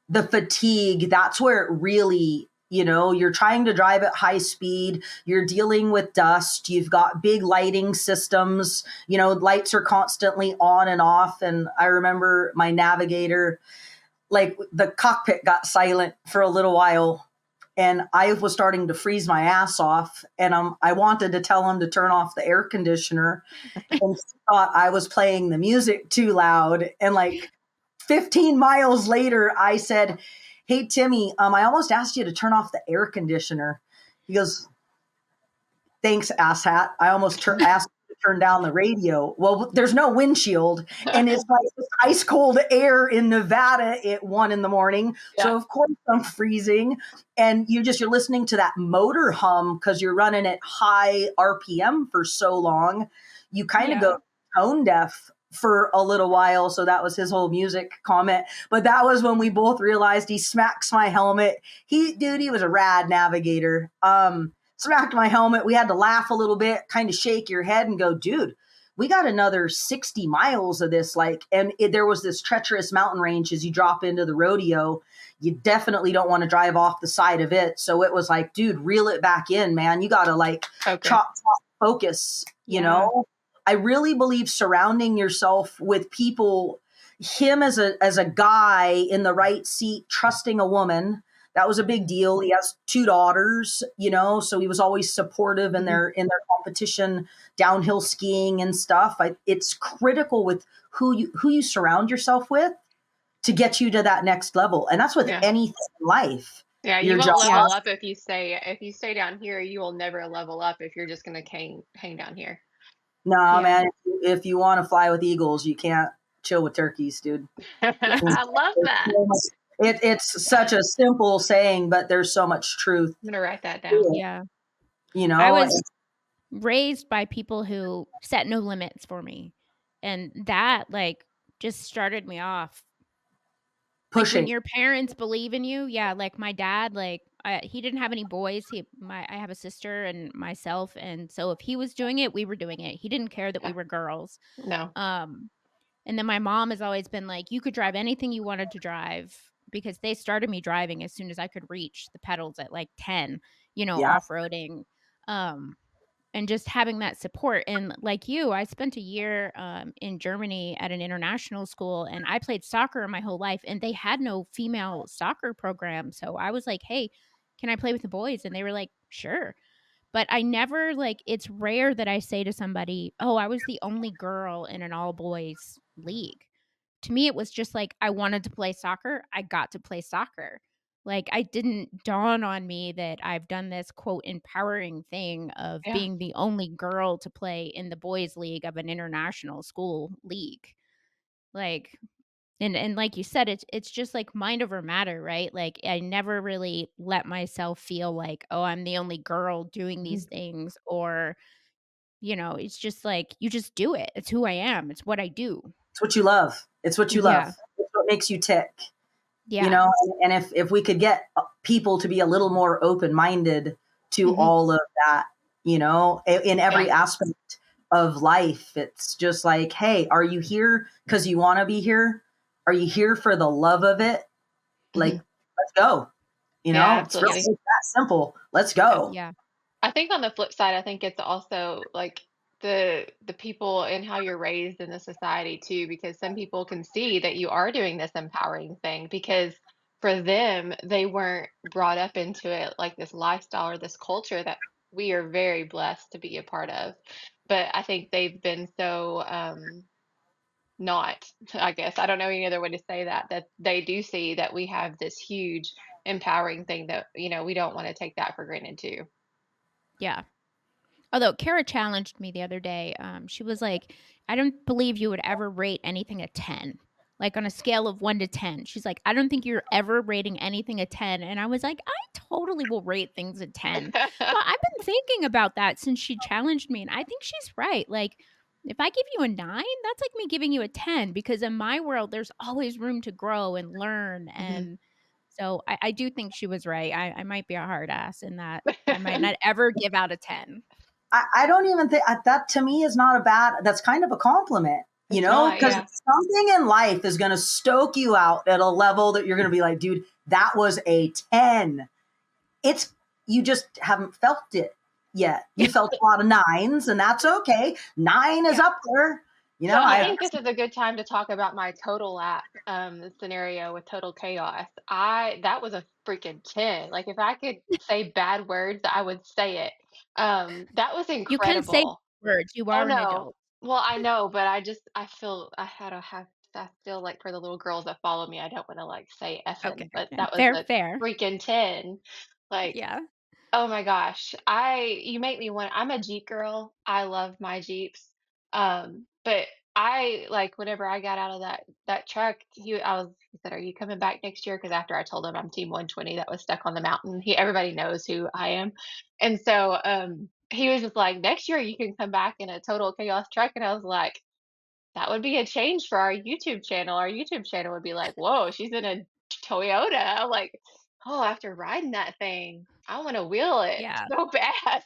the fatigue, that's where it really, you're trying to drive at high speed, you're dealing with dust, you've got big lighting systems, lights are constantly on and off. And I remember my navigator, like the cockpit got silent for a little while, and I was starting to freeze my ass off, and I wanted to tell him to turn off the air conditioner, and thought I was playing the music too loud. And like 15 miles later, I said, "Hey, Timmy, I almost asked you to turn off the air conditioner." He goes, "Thanks, asshat. I almost asked you to turn down the radio." Well, there's no windshield, and it's like this ice cold air in Nevada at 1 in the morning. Yeah. So of course I'm freezing, and you're listening to that motor hum because you're running at high RPM for so long. You kind of Yeah. go tone deaf for a little while. So that was his whole music comment. But that was when we both realized he smacks my helmet. He was a rad navigator. Smacked my helmet. We had to laugh a little bit, kind of shake your head and go, "Dude, we got another 60 miles of this." There was this treacherous mountain range as you drop into the rodeo. You definitely don't want to drive off the side of it. So it was like, dude, reel it back in, man. You got to Okay. focus, Yeah. I really believe surrounding yourself with people, him as a guy in the right seat, trusting a woman. That was a big deal. He has 2 daughters, so he was always supportive in their competition, downhill skiing and stuff. It's critical with who you surround yourself with to get you to that next level. And that's with Yeah. anything in life. Yeah, you Your won't job. level up if you stay down here, you will never level up if you're just gonna hang down here. No, Yeah. man, if you want to fly with eagles, you can't chill with turkeys, dude. Yeah. I love that. It's such a simple saying, but there's so much truth I'm gonna write that to down. it, Yeah. you I know, was and raised by people who set no limits for me, and that, like, just started me off. Like, when pushing. your parents believe in you, yeah, like, my dad, like, he didn't have any boys, I have a sister and myself, and so if he was doing it, we were doing it. He didn't care that we Yeah. were girls. No. Um, and then my mom has always been like, "You could drive anything you wanted to drive," because they started me driving as soon as I could reach the pedals at, like, 10, Yeah. off-roading. Um and just having that support, and like you, I spent a year, in Germany at an international school, and I played soccer my whole life, and they had no female soccer program, so I was like, "Hey, can I play with the boys?" And they were like, "Sure." But I never, like, it's rare that I say to somebody, "Oh, I was the only girl in an all boys league." To me, it was just like I wanted to play soccer, I got to play soccer. Like, I didn't dawn on me that I've done this, quote, "empowering thing" of Yeah. being the only girl to play in the boys' league of an international school league. Like, and like you said, it's just like mind over matter, right? Like, I never really let myself feel like, "Oh, I'm the only girl doing these Mhm. things," or, it's just like, you just do it. It's who I am. It's what I do. It's what you love. It's what you love. Yeah. It's what makes you tick. Yeah. And if we could get people to be a little more open-minded to Mhm. all of that, in Yeah. every aspect of life, it's just like, hey, are you here because you want to be here? Are you here for the love of it? Like, Mhm. let's go. Yeah, It's really absolutely. that simple. Let's Yeah. go. Yeah. I think on the flip side, I think it's also like the people and how you're raised in the society too, because some people can see that you are doing this empowering thing because for them, they weren't brought up into it like this lifestyle or this culture that we are very blessed to be a part of. But I think they've been so not, I guess, I don't know any other way to say that, that they do see that we have this huge empowering thing that, we don't want to take that for granted too. Yeah. Although Kara challenged me the other day, she was like, "I don't believe you would ever rate anything a 10, like on a scale of 1 to 10." She's like, "I don't think you're ever rating anything a 10." And I was like, "I totally will rate things a 10." So I've been thinking about that since she challenged me, and I think she's right. Like, if I give you a 9, that's like me giving you a 10, because in my world, there's always room to grow and learn. Mhm. And So I do think she was right. I might be a hard ass in that I might not ever give out a 10. I don't even think that to me is not a bad, that's kind of a compliment, It's not, because yeah. something in life is going to stoke you out at a level that you're going to be like, dude, that was a 10. It's, you just haven't felt it yet. You felt a lot of nines, and that's okay. Nine is Yeah. up there. So I I, think this is a good time to talk about my total app scenario with total chaos. I That was a freaking 10. Like if I could say bad words, I would say it. That was You can say incredible. words, you Oh are an no. adult. Well, I know, but I feel I had to have I feel like for the little girls that follow me, I don't want to like say Okay, effing, but okay. that was Fair, a fair. freaking 10. Like, Yeah. oh my gosh. You make me want I'm a Jeep girl. I love my Jeeps. But I like whenever I got out of that truck, he said, "Are you coming back next year?" Because after I told him I'm team 120 that was stuck on the mountain. Everybody knows who I am. And so he was just like, "Next year you can come back in a total chaos truck." And I was like, that would be a change for our YouTube channel. Our YouTube channel would be like, "Whoa, she's in a Toyota." I'm like, "Oh, after riding that thing, I want to wheel it Yeah. so bad."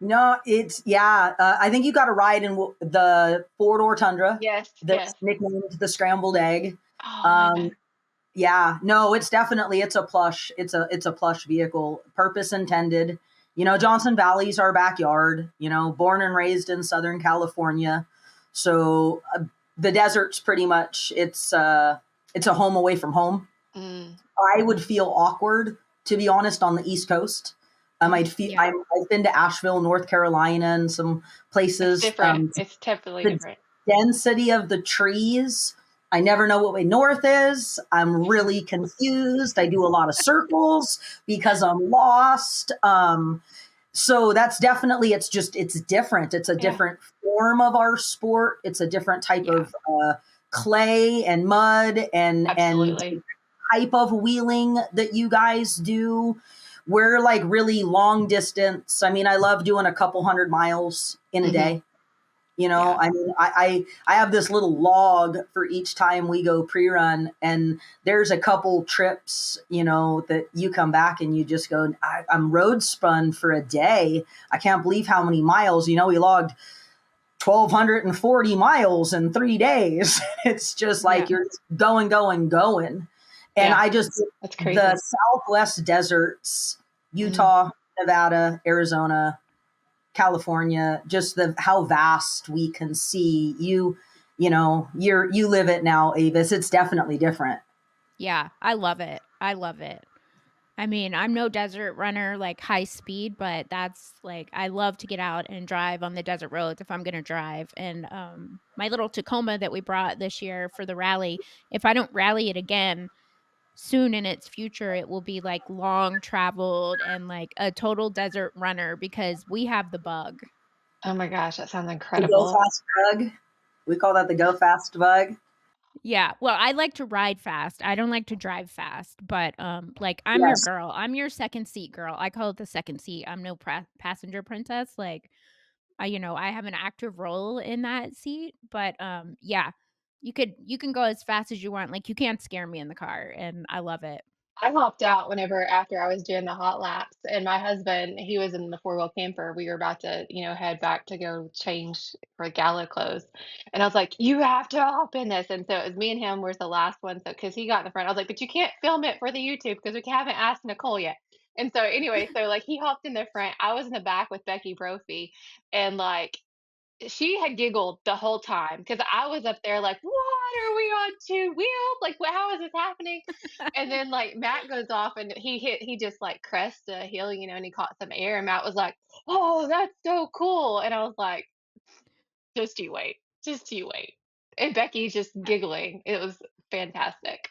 no, it's, yeah. I think you got to ride in the 4-door Tundra Yes, that's yes. nicknamed the Scrambled Egg. Oh my Um, god. Yeah, no, it's definitely, it's a plush. It's a plush vehicle, purpose intended. Johnson Valley's our backyard. Born and raised in Southern California, so the desert's pretty much it's a home away from home. Mm, I would feel awkward, to be honest, on the East Coast. Yeah. I've been to Asheville, North Carolina, and some it's places. different. It's totally The different. density of the trees. I never know what way north is. I'm really confused. I do a lot of circles because I'm lost. So that's definitely, it's different. It's a Yeah, different form of our sport. It's a different type Yeah. of clay and mud and absolutely. type of wheeling that you guys do. We're like really long distance. I mean, I love doing a couple 100 miles in a Hmm. day. Yeah. I mean, I have this little log for each time we go pre-run, and there's a couple trips, that you come back and you just go, I'm road spun for a day. I can't believe how many miles. We logged 1,240 miles in 3 days. It's just like Yeah. you're just going, going, going. And Yeah, I just, that's the crazy. Southwest deserts, Hmm. Utah, Nevada, Arizona, California, just how vast we can see. You live it now, Avis. It's definitely different. Yeah. I love it. I love it. I mean, I'm no desert runner, like high speed, but that's like I love to get out and drive on the desert roads if I'm gonna drive. And my little Tacoma that we brought this year for the rally, if I don't rally it again soon in its future, it will be like long traveled and like a total desert runner because we have the bug. Oh my gosh, that sounds The go incredible. fast bug. We call that the go fast bug. Yeah, well, I like to ride fast. I don't like to drive fast, but, like, I'm your Yes. girl. I'm your second seat girl. I call it the second seat. I'm no passenger princess. Like, I have an active role in that seat, but, yeah, you can go as fast as you want. Like, you can't scare me in the car, and I love it. I hopped out whenever after I was doing the hot laps, and my husband, he was in the four-wheel camper. We were about to, head back to go change for gala clothes, and I was like, "You have to hop in this." And so it was me and him was the last one. So because he got in the front, I was like, "But you can't film it for the YouTube because we haven't asked Nicole yet." And so anyway, so like he hopped in the front. I was in the back with Becky Brophy, and like she had giggled the whole time because I was up there like, "What are we on two wheels? Like, how is this happening?" And then like Matt goes off and he just like crested a hill, and he caught some air. And Matt was like, "Oh, that's so cool!" And I was like, "Just you wait, just you wait." And Becky just giggling. It was fantastic.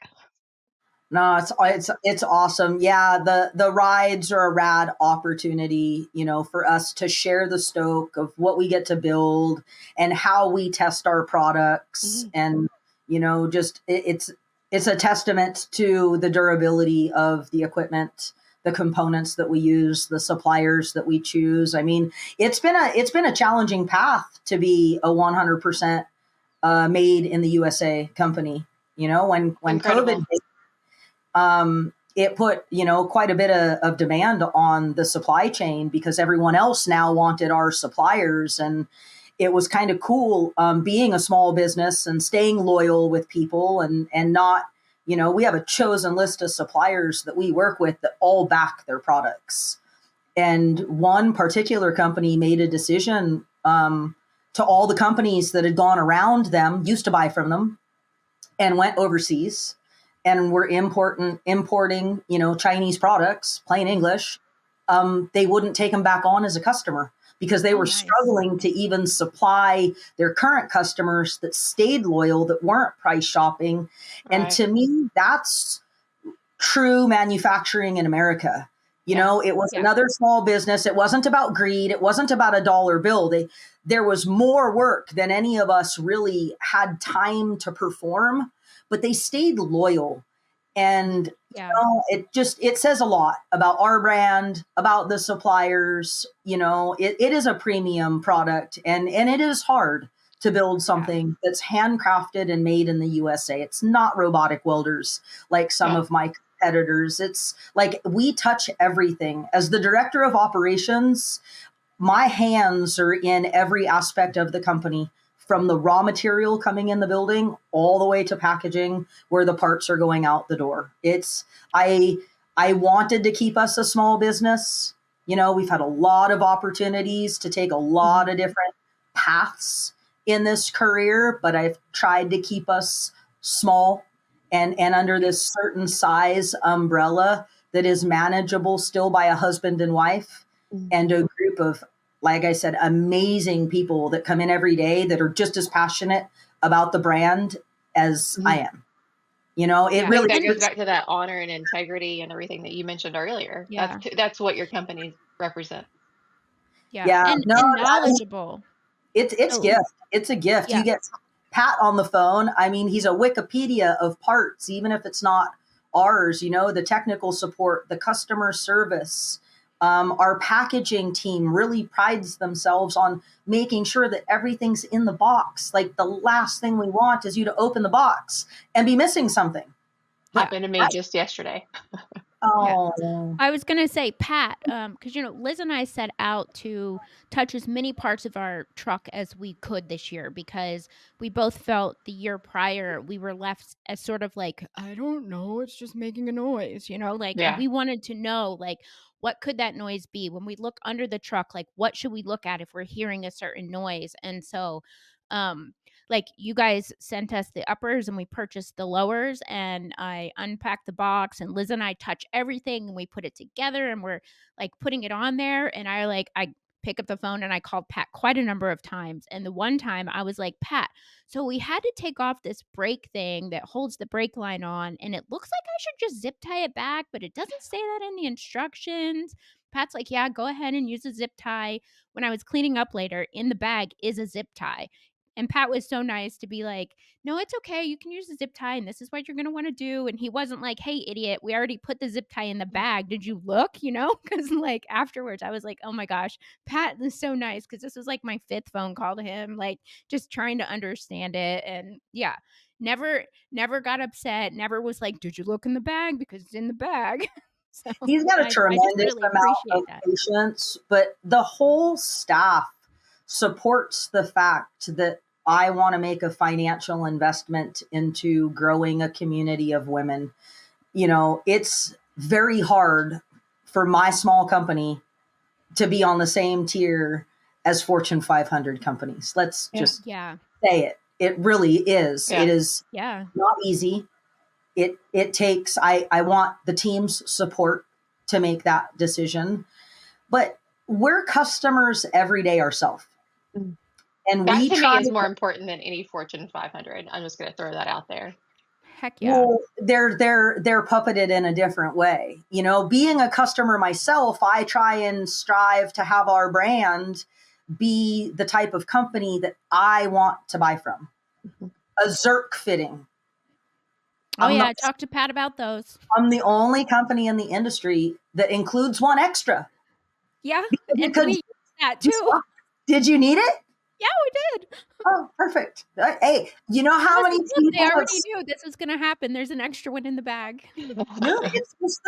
No, it's awesome. Yeah, the rides are a rad opportunity, for us to share the stoke of what we get to build and how we test our products, Mhm. and just it's a testament to the durability of the equipment, the components that we use, the suppliers that we choose. I mean, it's been a challenging path to be a 100% made in the USA company. When COVID Incredible. hit, it put, quite a bit of demand on the supply chain because everyone else now wanted our suppliers. And it was kind of cool, being a small business and staying loyal with people, and not, we have a chosen list of suppliers that we work with that all back their products. And one particular company made a decision, to all the companies that had gone around them, used to buy from them, and went overseas and were importing, Chinese products, plain English. They wouldn't take them back on as a customer because they Oh, were nice. struggling to even supply their current customers that stayed loyal, that weren't price shopping. And Right. to me, that's true manufacturing in America. Yeah. It was Yeah. another small business. It wasn't about greed. It wasn't about a dollar bill. There was more work than any of us really had time to perform, but they stayed loyal. And Yeah. it says a lot about our brand, about the suppliers. It is a premium product, and it is hard to build Yeah. something that's handcrafted and made in the USA. It's not robotic welders like some Yeah. of my competitors. It's like we touch everything. As the director of operations, my hands are in every aspect of the company, from the raw material coming in the building all the way to packaging where the parts are going out the door. I wanted to keep us a small business. We've had a lot of opportunities to take a lot Mhm. of different paths in this career, but I've tried to keep us small, and under Yeah. this certain size umbrella that is manageable still by a husband and wife, Mm. and a group of, like I said, amazing people that come in every day that are just as passionate about the brand as I Mhm. am. It I Yeah. think really that goes is. back to that honor and integrity and everything that you mentioned earlier. Yeah. That's what your company represents. Yeah. Yeah, And no, I mean, knowledgeable. it's So, gift. It's a gift. You yeah. get Pat on the phone. I mean, he's a Wikipedia of parts, even if it's not ours. The technical support, the customer service. Our packaging team really prides themselves on making sure that everything's in the box. Like, the last thing we want is you to open the box and be missing something. Like, Yeah. Happened to me right. just yesterday. Yeah. Oh, I was gonna say, Pat, because Liz and I set out to touch as many parts of our truck as we could this year because we both felt the year prior we were left as sort of like, I don't know, it's just making a noise, like, and Yeah. we wanted to know, like, what could that noise be when we look under the truck? Like, what should we look at if we're hearing a certain noise? And so, um, like, you guys sent us the uppers and we purchased the lowers, and I unpacked the box, and Liz and I touch everything and we put it together, and we're like putting it on there, and I pick up the phone and I called Pat quite a number of times. And the one time I was like, Pat, so we had to take off this brake thing that holds the brake line on, and it looks like I should just zip tie it back, but it doesn't say that in the instructions. Pat's like, yeah, go ahead and use a zip tie. When I was cleaning up later, in the bag is a zip tie. And Pat was so nice to be like, "No, it's okay. You can use the zip tie, and this is what you're gonna wanna do." And he wasn't like, "Hey, idiot, we already put the zip tie in the bag. Did you look?" Because like afterwards, I was like, "Oh my gosh, Pat is so nice." Because this was like my fifth phone call to him, like just trying to understand it. And yeah, never got upset. Never was like, "Did you look in the bag?" Because it's in the bag. So he's got a I just tremendous really amount of appreciate that. patience, but the whole staff supports the fact that I want to make a financial investment into growing a community of women. It's very hard for my small company to be on the same tier as Fortune 500 companies. Let's Yeah. just Yeah, say it. It really is. It Yeah. is yeah, not easy. It takes, I want the team's support to make that decision, but we're customers every day ourselves, Mm. and That we to me try. is more important than any Fortune 500. I'm just going to throw that out there. heck yeah, Well, they're puppeted in a different way. Being a customer myself, I try and strive to have our brand be the type of company that I want to buy from. Mhm. A Zerk fitting. oh I'm yeah. the I talked to Pat about those. I'm the only company in the industry that includes one extra. Yeah, Because you and could we that just too. did you need it? Yeah, we did. Oh, perfect. Hey, you know how Listen, many look, they people have already knew this was gonna happen. There's an extra one in the bag. no, it's just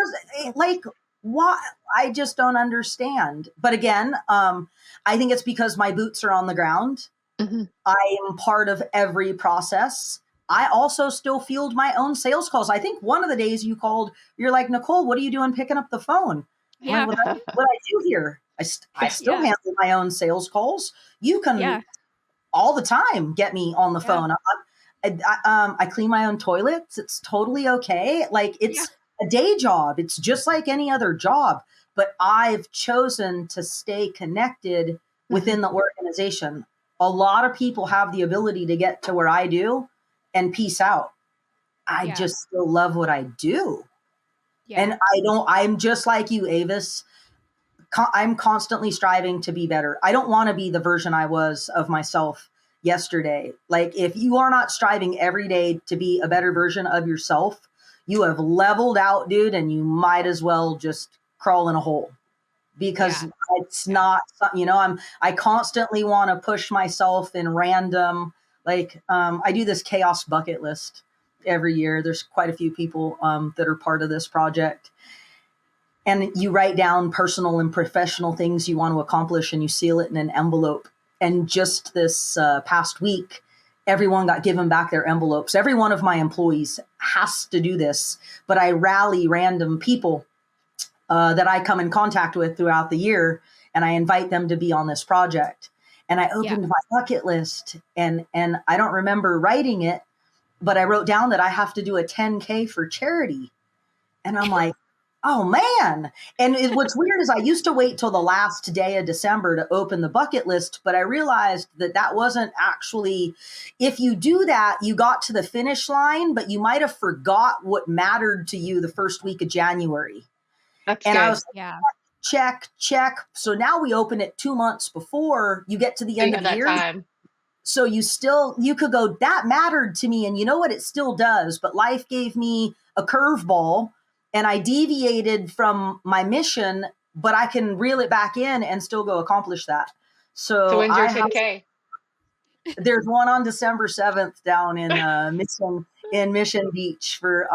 like why I just don't understand. But again, I think it's because my boots are on the ground. Mhm. I am part of every process. I also still field my own sales calls. I think one of the days you called, you're like, Nicole, what are you doing picking up the phone? I'm like, Yeah, well, that's what I do here. I still yeah, handle my own sales calls. You can yeah, all the time get me on the yeah, phone. I clean my own toilets. It's totally okay. Like yeah, it's a day job. It's just like any other job. But I've chosen to stay connected Mhm. within the organization. A lot of people have the ability to get to where I do and peace out. I yeah, just still love what I do. yeah, And I'm just like you, Avis. I'm constantly striving to be better. I don't want to be the version I was of myself yesterday. Like, if you are not striving every day to be a better version of yourself, you have leveled out, dude, and you might as well just crawl in a hole because yeah, it's yeah, not, I constantly want to push myself in random, like, I do this chaos bucket list every year. There's quite a few people that are part of this project, and you write down personal and professional things you want to accomplish and you seal it in an envelope. And just this past week, everyone got given back their envelopes. Every one of my employees has to do this, but I rally random people that I come in contact with throughout the year, and I invite them to be on this project. And I yeah. opened my bucket list, and I don't remember writing it, but I wrote down that I have to do a 10K for charity. And I'm like, oh man. And what's weird is I used to wait till the last day of December to open the bucket list, but I realized that that wasn't actually, if you do that, you got to the finish line, but you might have forgot what mattered to you the first week of January. That's And I good. was like, Yeah, check, check. So now we open it 2 months before you get to the So end you of have the that year. time. So you could go, that mattered to me. And you know what? It still does. But life gave me a curveball and I deviated from my mission, but I can reel it back in and still go accomplish that. So So when's your 10K? there's one on December 7th down in Mission Beach for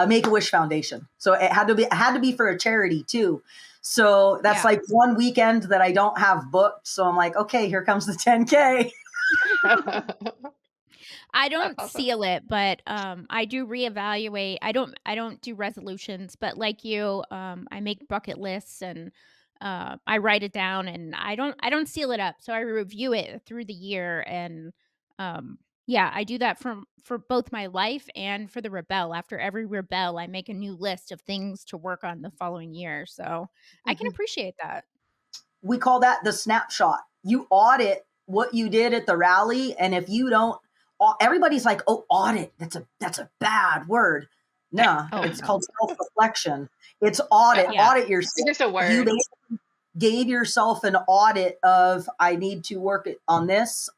Make a Wish Foundation. So it had to be for a charity too. So that's yeah. like one weekend that I don't have booked. So I'm like, okay, here comes the 10K. That's I don't awesome. seal it, but, I do reevaluate. I don't do resolutions, but like you, I make bucket lists and, I write it down and I don't seal it up. So I review it through the year and, yeah, I do that for both my life and for the Rebel. After every Rebel, I make a new list of things to work on the following year. So I can Mhm. appreciate that. We call that the snapshot. You audit what you did at the rally, and if you don't, everybody's like, "Oh, audit. That's a bad word." No, Oh, it's no. called self reflection. It's audit. Yeah. Yeah, Audit It's yourself. just a You word. basically gave yourself an audit of I need to work on this,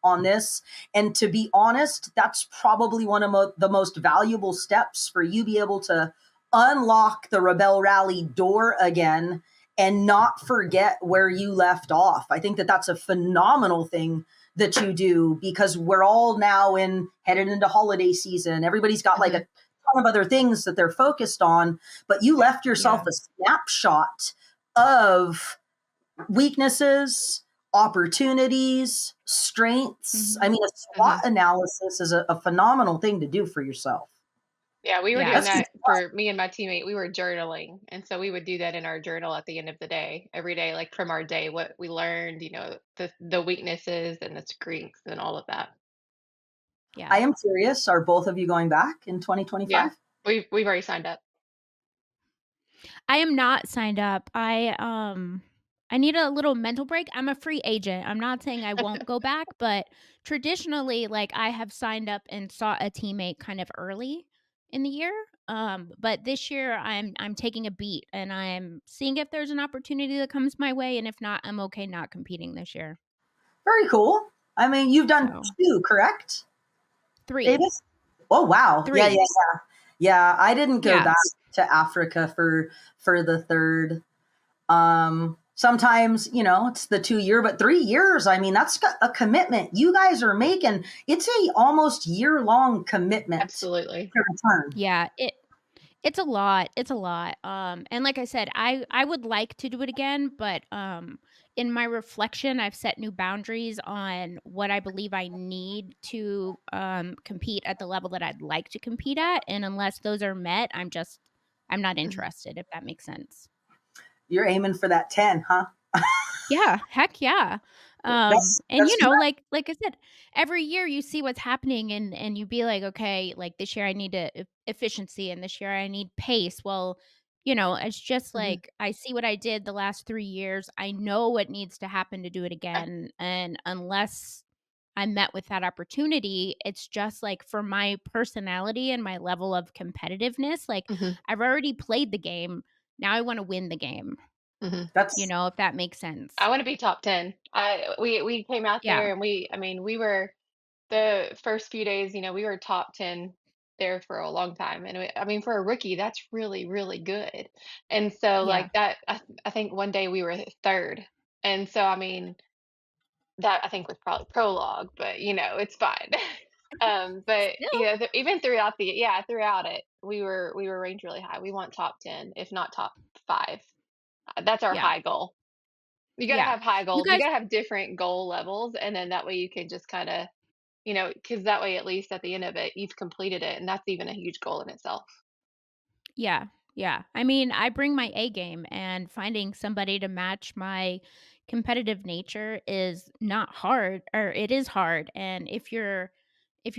and to be honest, that's probably one of the most valuable steps for you be able to unlock the Rebel Rally door again and not forget where you left off. I think that that's a phenomenal thing that you do because we're all now headed into holiday season. Everybody's got like a Mhm. ton of other things that they're focused on, but you left yourself yeah, a snapshot of weaknesses, opportunities, strengths. I mhm, mean, a SWOT Mhm. analysis is a phenomenal thing to do for yourself. Yeah, we were yeah, doing That's good that stuff. for me and my teammate. We were journaling. And so we would do that in our journal at the end of the day, every day, like from our day, what we learned, the weaknesses and the strengths and all of that. yeah. I am curious, are both of you going back in Yeah. 2025? We've already signed up. I am not signed up. I need a little mental break. I'm a free agent. I'm not saying I won't go back, but traditionally, like, I have signed up and sought a teammate kind of early in the year. But this year I'm taking a beat and I'm seeing if there's an opportunity that comes my way, and if not, I'm okay not competing this year. Very cool. I mean, you've done So, two, correct, 3. Davis? Oh wow. Yeah, yeah, 3. yeah. Yeah, I didn't go Yeah. back to Africa for the third. Sometimes, it's the 2 year, but 3 years, I mean, that's a commitment you guys are making. It's a almost year-long commitment Absolutely. to return. Yeah, it's a lot, it's a lot, and like I said, I would like to do it again, but, in my reflection, I've set new boundaries on what I believe I need to, compete at the level that I'd like to compete at, and unless those are met, I'm not Mhm. interested, if that makes sense. You're aiming for that 10, huh? Yeah, heck yeah. And That's like I said, every year you see what's happening and you be like, okay, like this year I need efficiency and this year I need pace. Well, it's just Mhm. like I see what I did the last 3 years. I know what needs to happen to do it Yeah. again. And unless I'm met with that opportunity, it's just like for my personality and my level of competitiveness, like Mhm. I've already played the game. Now I want to win the game, Mhm. that's if that makes I sense. wanna be top 10. We came out Yeah. there and I mean, we were the first few days, we were top 10 there for a long time, and I mean, for a rookie, that's really, really good, and so, Yeah. like, that I think one day we were 3rd, and so, I mean, that I think was probably prologue, but, it's fine. But, Still. even throughout it, we were ranked really high. We want top 10, if not top 5. That's our Yeah. high goal. You gotta Yeah. have high You goals. You guys gotta have different goal levels, and then that way you can just kinda, because that way, at least at the end of it, you've completed it, and that's even a huge goal in itself. Yeah. Yeah. I mean, I bring my A game and finding somebody to match my competitive nature is not hard, or it is hard, and if you're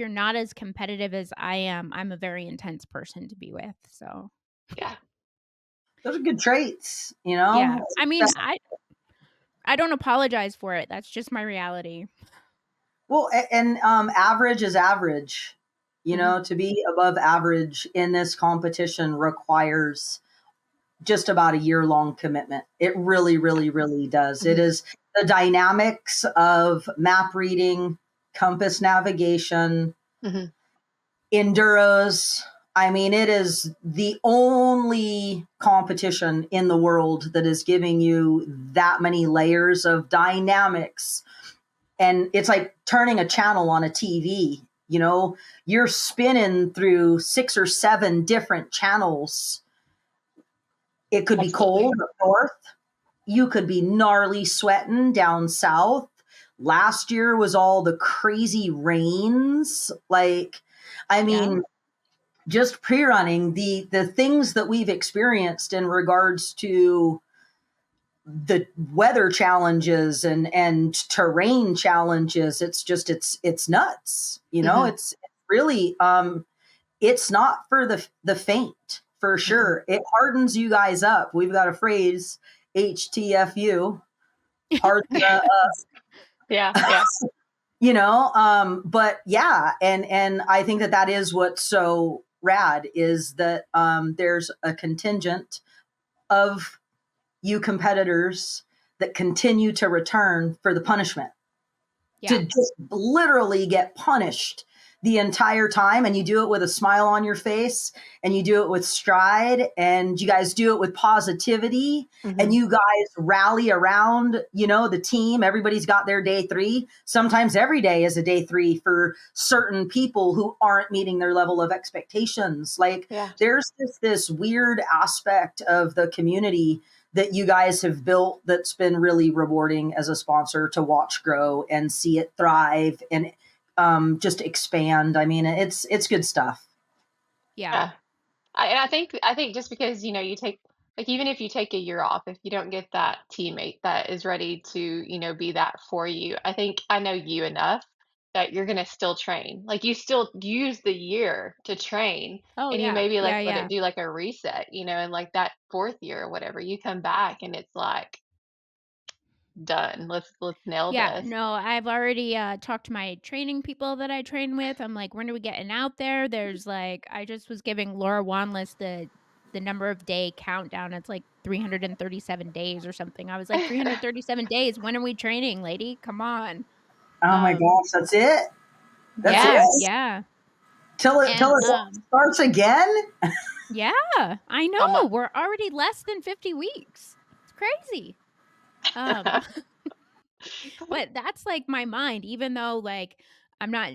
not as competitive as I am, I'm a very intense person to be with, so Yeah. those are good traits, yeah. I mean, That's- I don't apologize for it, that's just my reality. well, and average is average. Mhm. To be above average in this competition requires just about a year-long commitment. It really, really, really does. It Mhm. is the dynamics of map reading, compass navigation, Mhm. enduros. I mean, it is the only competition in the world that is giving you that many layers of dynamics. And it's like turning a channel on a TV. You're spinning through 6 or 7 different channels. It could be Absolutely. cold up north. You could be gnarly sweating down south. Last year was all the crazy rains. Like, I Yeah. mean, just pre-running the things that we've experienced in regards to the weather challenges and terrain challenges, it's nuts. Mhm. It's really it's not for the faint, for Mhm. sure. It hardens you guys up. We've got a phrase, HTFU, hard Yeah, yeah. but yeah, and I think that is what's so rad is that there's a contingent of you competitors that continue to return for the punishment, Yeah. to just literally get punished the entire time, and you do it with a smile on your face, and you do it with stride, and you guys do it with positivity, and Mhm. you guys rally around the team. Everybody's got their day 3. Sometimes every day is a day 3 for certain people who aren't meeting their level of expectations. Like, Yeah. there's this weird aspect of the community that you guys have built that's been really rewarding as a sponsor to watch grow and see it thrive and just expand. I mean, it's good stuff. Yeah. Yeah. And I think just because, you take, like, even if you take a year off, if you don't get that teammate that is ready to, be that for you, I think I know you enough that you're gonna still train. Like, you still use the year to train, Oh, and you yeah. maybe, like, Yeah, let it yeah. do, like, a reset, and, like, that 4th year or whatever, you come back and it's like, "Done. Let's nail Yeah, this." no, I've already, talked to my training people that I train with. I'm like, "When are we getting out there?" There's, like I just was giving Laura Wanless the number of day countdown. It's, like, 337 days or something. I was like, "337 days? When are we training, lady? Come on." Oh my Um, gosh, that's it. That's it. yeah, yeah, Till and, it starts again. yeah, I know, Almo we're already less than 50 weeks. It's crazy. Um, but that's, like, my mind, even though, like, I'm not,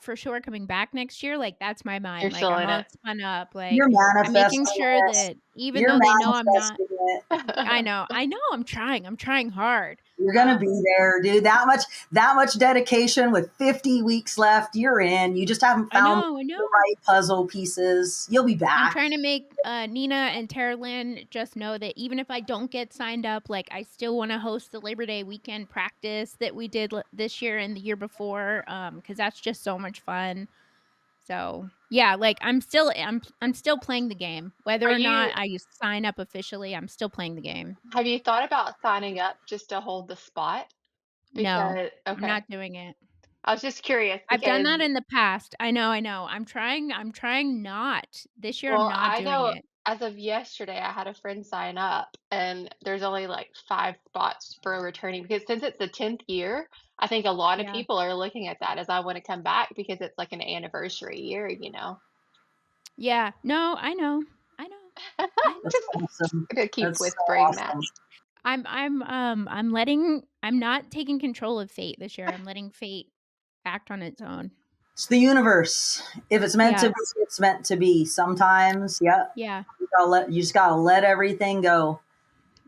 for sure coming back next year, like, that's my You're mind, like, still I'm in all it. spun up, You're like, I'm making manifesting sure this. that even You're though they know I'm not. manifesting it. I know, I'm trying hard. You're gonna Um, be there, dude. That much dedication with 50 weeks left. You're in. You just haven't found I the know. right puzzle pieces. You'll be I'm back. trying to make, Nina and Tara Lynn just know that even if I don't get signed up, like, I still wanna host the Labor Day weekend practice that we did this year and the year before, because that's just so much fun. So, yeah, like, I'm still playing the game. Are Whether or you not I sign up officially, I'm still playing the game. have you thought about signing up just to hold the spot? No, Because I'm okay. not doing it. I was just curious I've done because that in the past. I know. I'm trying not. This year, I'm well, not I doing know it. as of yesterday, I had a friend sign up, and there's only like 5 spots for a returning because since it's the 10th year, I think a lot of Yeah. people are looking at that as I want to come back because it's like an anniversary year, you know? Yeah. No, I know. I know. I That's know. Just awesome. gonna keep That's so whispering that. awesome. I'm not taking control of fate this year. I'm letting fate act on its own. It's the universe. If it's meant to be, Yes. it's meant to be. Sometimes, yeah, Yeah. you just gotta let everything go.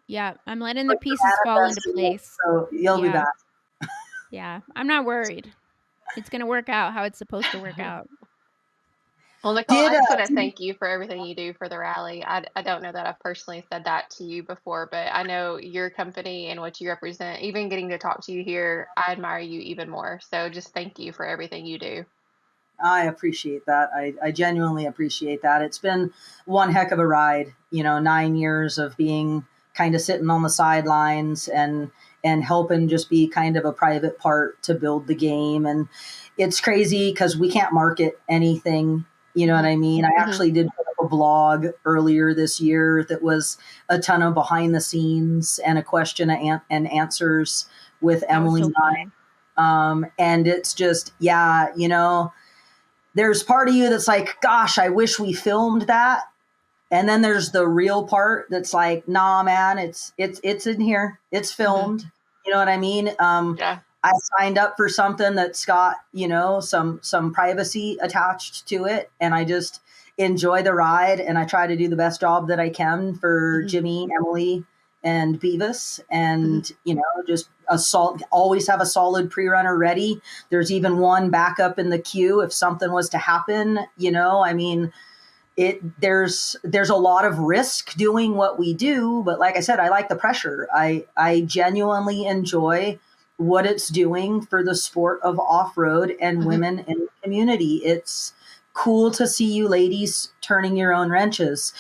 Yeah. I'm letting the But pieces you're fall into manifesting it, place. so you'll be Yeah. back. Yeah. I'm not worried. It's gonna work out how it's supposed to work out. Well, Nicole, Did I just want to did thank you for everything you do for the rally. I don't know that I've personally said that to you before, but I know your company and what you represent, even getting to talk to you here, I admire you even more. So just thank you for everything you do. I appreciate that. I genuinely appreciate that. It's been one heck of a ride, 9 years of being kind of sitting on the sidelines and helping just be kind of a private part to build the game. And it's crazy because we can't market anything. You know what Hmm. I mean? I Hmm. actually did put up a blog earlier this year that was a ton of behind the scenes and a question and answers with That was Emily so and I. fun. And it's just, yeah, there's part of you that's like, gosh, I wish we filmed that. And then there's the real part that's like, nah, man, it's in here. It's Hmm. filmed. You know what I mean? Yeah. I signed up for something that's got, some privacy attached to it. And I just enjoy the ride and I try to do the best job that I can for Hmm. Jimmy, Emily, and Beavis. Hmm. And, just always have a solid pre-runner ready. There's even one backup in the queue if something was to happen. I mean, there's a lot of risk doing what we do, but like I said, I like the pressure. I genuinely enjoy what it's doing for the sport of off-road and Hmm. women in the community. It's cool to see you ladies turning your own wrenches.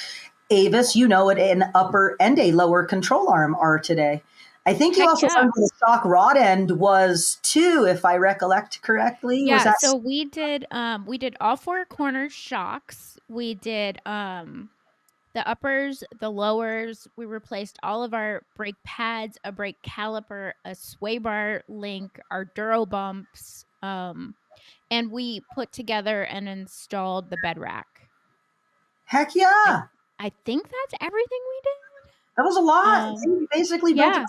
Avis, you know what an upper and a lower control arm are today. I think you Heck also yeah. found the stock rod end was too, if I recollect correctly. Was Yeah, that so we did all 4 corner shocks. We did, the uppers, the lowers, we replaced all of our brake pads, a brake caliper, a sway bar link, our duro bumps, and we put together and installed the bed rack. heck I yeah? I think that's everything we did. That was a lot. Um, You basically built it. yeah.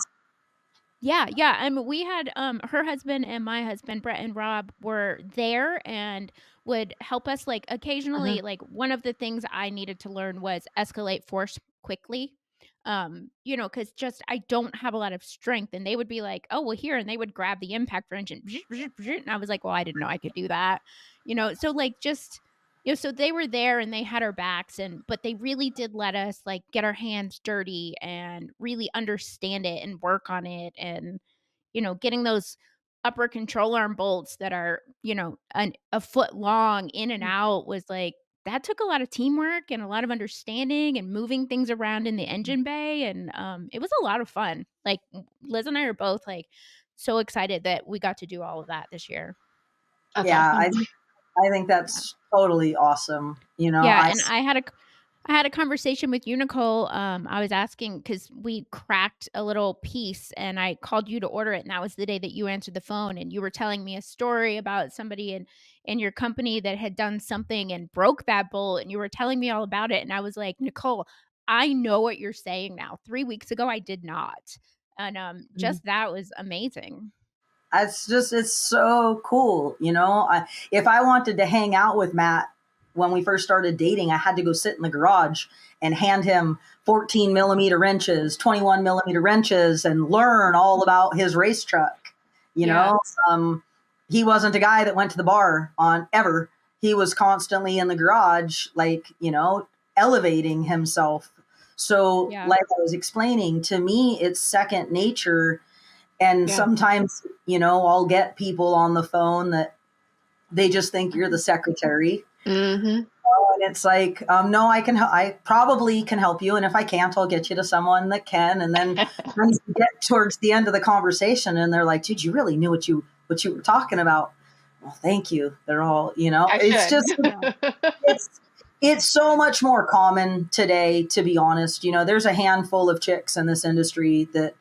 Yeah, yeah, I mean, we had, her husband and my husband, Brett and Rob, were there and would help us, like, Hmm. occasionally, like, one of the things I needed to learn was escalate force quickly, because just I don't have a lot of strength, and they would be like, "Oh, well, here," and they would grab the impact wrench and and I was like, "Well, I didn't know I could do that," so, like, just so they were there and they had our backs but they really did let us, like, get our hands dirty and really understand it and work on it and, getting those upper control arm bolts that are, a foot long in and out was like that took a lot of teamwork and a lot of understanding and moving things around in the engine bay and, it was a lot of fun. Like, Liz and I are both, like, so excited that we got to do all of that this year. That's Yeah, awesome. I think that's totally awesome. Yeah, and I had a conversation with you, Nicole. I was asking because we cracked a little piece, and I called you to order it, and that was the day that you answered the phone, and you were telling me a story about somebody in your company that had done something and broke that bolt, and you were telling me all about it, and I was like, "Nicole, I know what you're saying now. 3 weeks ago, I did not." And, Mhm. just that was amazing. It's so cool, you know. If I wanted to hang out with Matt when we first started dating, I had to go sit in the garage and hand him 14 millimeter wrenches, 21 millimeter wrenches, and learn all about his race truck. You Yeah, know, um, he wasn't a guy that went to the bar on ever. He was constantly in the garage, like, elevating himself. So, yeah, like I was explaining, to me, it's second nature. And Yeah. sometimes, I'll get people on the phone that they just think you're the secretary. Hmm. And it's like, no, I probably can help you. And if I can't, I'll get you to someone that can. And then when you get towards the end of the conversation and they're like, dude, you really knew what you were talking about. Well, thank you. They're all, I it's should. just, yeah, it's, it's so much more common today, to be honest. There's a handful of chicks in this industry that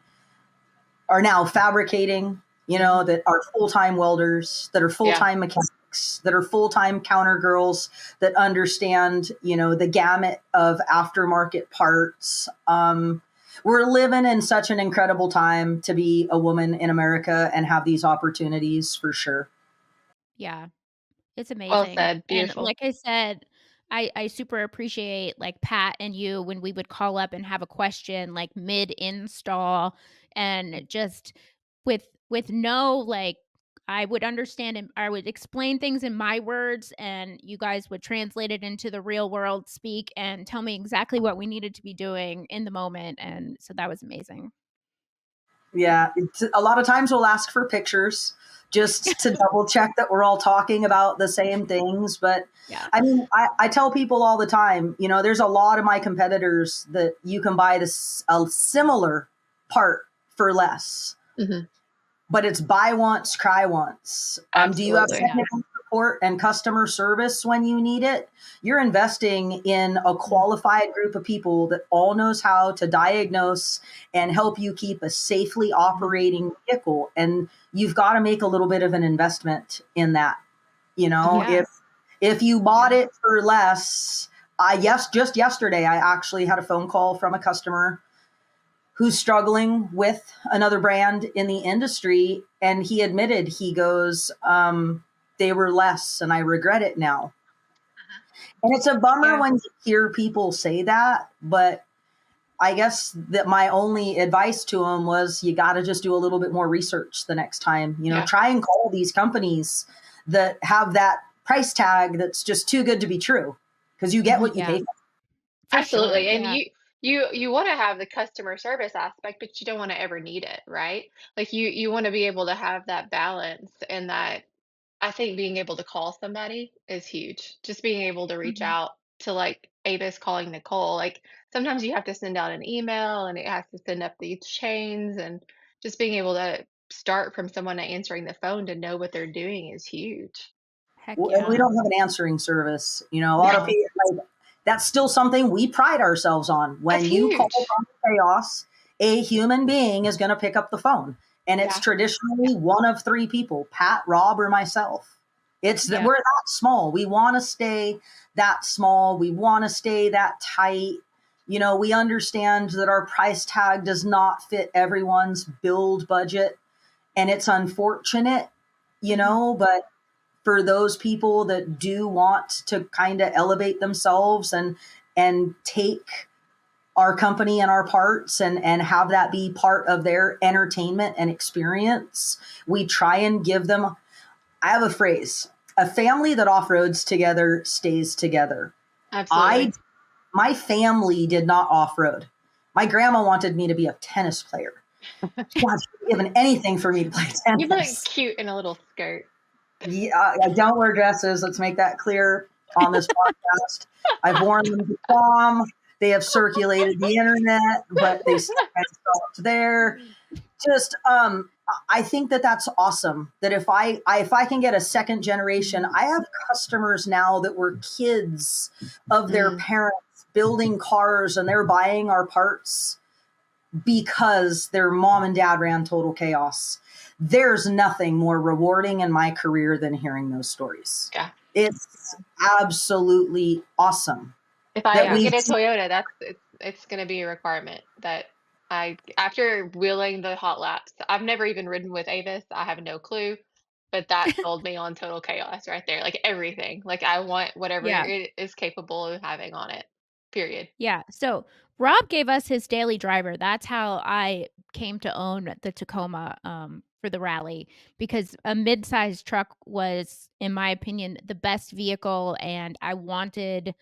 are now fabricating, Mhm. that are full time welders, that are full Yeah. time mechanics, that are full time counter girls, that understand, the gamut of aftermarket parts. We're living in such an incredible time to be a woman in America and have these opportunities for sure. yeah. It's Well amazing, said. and Beautiful. like I said, I super appreciate, like, Pat and you when we would call up and have a question, like, mid-install, and just with no, like, I would understand and I would explain things in my words, and you guys would translate it into the real world speak and tell me exactly what we needed to be doing in the moment, and so that was amazing. Yeah, a lot of times we'll ask for pictures just to double check that we're all talking about the same things. But Yeah. I mean, I tell people all the time, there's a lot of my competitors that you can buy a similar part for less, Hmm. but it's buy once, cry once. Do you have Absolutely. Yeah. technical support and customer service when you need it? You're investing in a Mhm. qualified group of people that all knows how to diagnose and help you keep a safely Mhm. operating vehicle. And you've got to make a little bit of an investment in that. Mhm. Yeah. If you bought Yeah. it for less, just yesterday I actually had a phone call from a customer who's struggling with another brand in the industry. And he admitted, he goes, they were less and I regret it now. And it's a bummer Yeah. when you hear people say that. But I guess that my only advice to him was you got to just do a little bit more research the next time. Yeah. Try and call these companies that have that price tag that's just too good to be true because you get Hmm. what you Yeah. pay for. For sure. Absolutely. And Yeah. you want to have the customer service aspect, but you don't want to ever need it, right? Like you want to be able to have that balance and that I think being able to call somebody is huge. Just being able to reach Mhm. out to like Avis calling Nicole. Like sometimes you have to send out an email and it has to send up these chains and just being able to start from someone answering the phone to know what they're doing is huge. Heck And we yeah. don't have an answering service. A lot of No, people, like, that's still something we pride ourselves on. that's When you call huge. from chaos, a human being is going to pick up the phone. And it's Yeah. traditionally one of three people, Pat, Rob, or myself. It's that Yeah. we're that small. We want to stay that small. We want to stay that tight. We understand that our price tag does not fit everyone's build budget. And it's unfortunate, Mhm. but for those people that do want to kind of elevate themselves and take our company and our parts and have that be part of their entertainment and experience, we try and give them, I have a phrase, a family that off-roads together stays together. I Absolutely. My family did not off-road. My grandma wanted me to be a tennis player. God, she'd have given anything for me to play You look tennis. cute in a little skirt. Yeah, I don't wear dresses. Let's make that clear on this podcast. I've worn them to prom. They have circulated the internet, but they still kind of stopped there. Just, I think that that's awesome. That if I can get a second generation, I have customers now that were kids of their Mm, parents building cars, and they're buying our parts because their mom and dad ran total chaos. There's nothing more rewarding in my career than hearing those stories. yeah. It's absolutely awesome If I that ever Yeah. we get a Toyota, it's gonna be a requirement that I after wheeling the hot laps, I've never even ridden with Avis. I have no clue, but that sold me on total chaos right there. Like everything. Like I want whatever Yeah. it is capable of having on it. Period. Yeah, so Rob gave us his daily driver. That's how I came to own the Tacoma, for the rally, because a mid-sized truck was, in my opinion, the best vehicle, and I wanted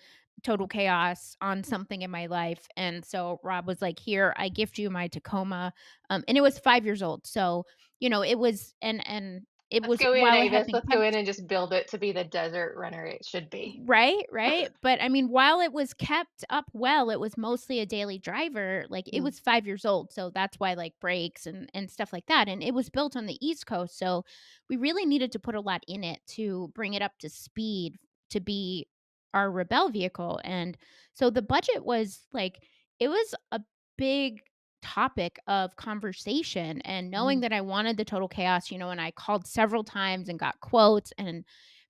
total chaos on something in my life, and so Rob was like, "Here, I gift you my Tacoma," and it was 5 years old, so, it was and it Let's was go in, while it had Avis. been Let's go in kept. and just build it to be the desert runner it should be. Right, right, but, I mean, while it was kept up well, it was mostly a daily driver, like, it Mm, was 5 years old, so that's why, like, brakes and stuff like that, and it was built on the East Coast, so we really needed to put a lot in it to bring it up to speed to be our Rebelle vehicle, and so the budget was, like, it was a big topic of conversation, and knowing mhm. that I wanted the total chaos, and I called several times and got quotes, and